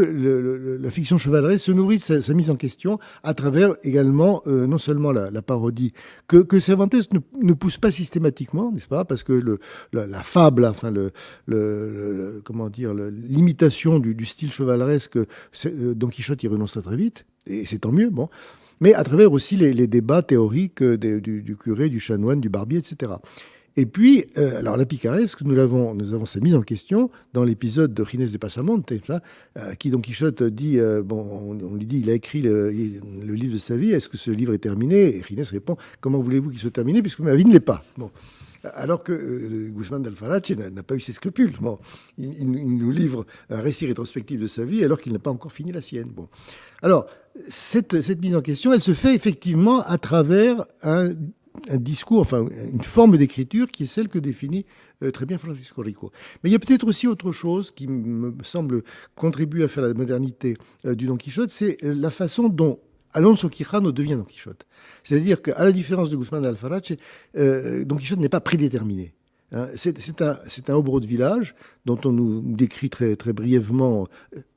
la fiction chevaleresque se nourrit de sa mise en question à travers également non seulement la parodie que Cervantes ne pousse pas systématiquement, n'est-ce pas, parce que la fable, enfin comment dire, l'imitation du style chevaleresque, Don Quichotte y renonce très vite et c'est tant mieux, bon. Mais à travers aussi les débats théoriques du curé, du chanoine, du barbier, etc. Et puis, alors la picaresque, nous avons sa mise en question dans l'épisode de Ginés de Pasamonte, qui Don Quichotte dit, on lui dit, il a écrit le livre de sa vie, est-ce que ce livre est terminé? Et Ginés répond, comment voulez-vous qu'il soit terminé puisque ma vie ne l'est pas. Bon. Alors que Guzmán de Alfarache n'a pas eu ses scrupules. Bon, il nous livre un récit rétrospectif de sa vie alors qu'il n'a pas encore fini la sienne. Bon. Alors, cette mise en question, elle se fait effectivement à travers un discours, enfin une forme d'écriture qui est celle que définit très bien Francisco Rico. Mais il y a peut-être aussi autre chose qui me semble contribuer à faire la modernité du Don Quichotte, c'est la façon dont Alonso Quijano devient Don Quichotte. C'est-à-dire qu'à la différence de Guzmán de Alfarache, Don Quichotte n'est pas prédéterminé. C'est un hobereau de village dont on nous décrit très, très brièvement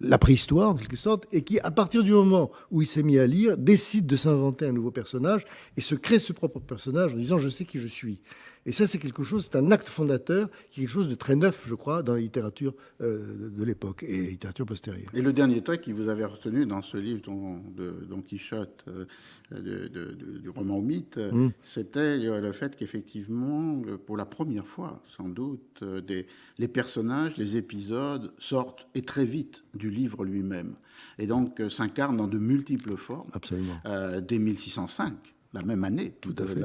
la préhistoire, en quelque sorte, et qui, à partir du moment où il s'est mis à lire, décide de s'inventer un nouveau personnage et se crée ce propre personnage en disant « je sais qui je suis ». Et ça, c'est quelque chose, c'est un acte fondateur, qui est quelque chose de très neuf, je crois, dans la littérature de l'époque et la littérature postérieure. Et le dernier trait qui vous avez retenu dans ce livre de Don Quichotte, du roman mythe, c'était le fait qu'effectivement, pour la première fois, sans doute, les personnages, les épisodes sortent, et très vite, du livre lui-même. Et donc s'incarnent dans de multiples formes. Absolument. Dès 1605. La même année Tout à fait.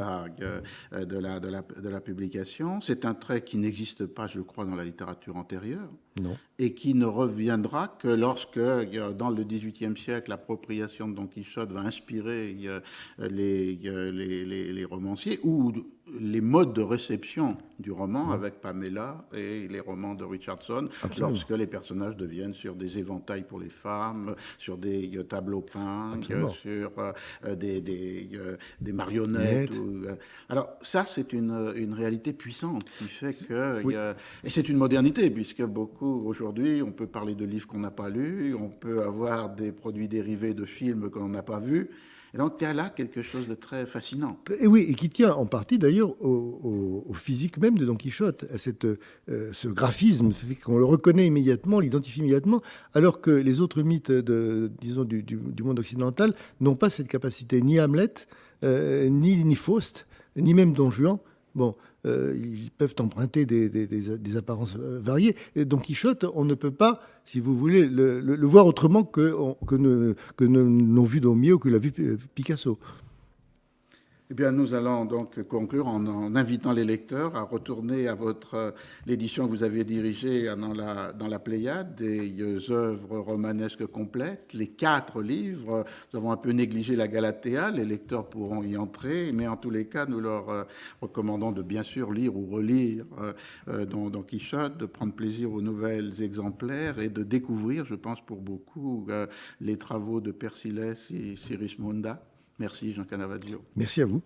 de la publication. C'est un trait qui n'existe pas, je crois, dans la littérature antérieure. Non. Et qui ne reviendra que lorsque, dans le XVIIIe siècle, l'appropriation de Don Quichotte va inspirer les romanciers, ou les modes de réception du roman avec Pamela et les romans de Richardson. Absolument. Lorsque les personnages deviennent sur des éventails pour les femmes, sur des tableaux peints, sur des marionnettes. Alors ça, c'est une réalité puissante qui fait que... Et c'est une modernité, puisque beaucoup, aujourd'hui, on peut parler de livres qu'on n'a pas lus, on peut avoir des produits dérivés de films qu'on n'a pas vus. Et donc, il y a là quelque chose de très fascinant. Et oui, et qui tient en partie d'ailleurs au physique même de Don Quichotte, à ce graphisme fait qu'on le reconnaît immédiatement, l'identifie immédiatement, alors que les autres mythes disons, du monde occidental n'ont pas cette capacité, ni Hamlet, ni Faust, ni même Don Juan. Bon, ils peuvent emprunter des apparences variées. Et Don Quichotte, on ne peut pas, si vous voulez, le voir autrement que n'ont vu Daumier ou que l'a vu Picasso. Eh bien, nous allons donc conclure en invitant les lecteurs à retourner à l'édition que vous avez dirigée dans la Pléiade, des œuvres romanesques complètes, les 4 livres. Nous avons un peu négligé la Galatéa, les lecteurs pourront y entrer, mais en tous les cas, nous leur recommandons de bien sûr lire ou relire Don Quichotte, de prendre plaisir aux nouvelles exemplaires et de découvrir, je pense pour beaucoup, les travaux de Persillès et Sirismunda. Merci Jean Canavaggio. Merci à vous.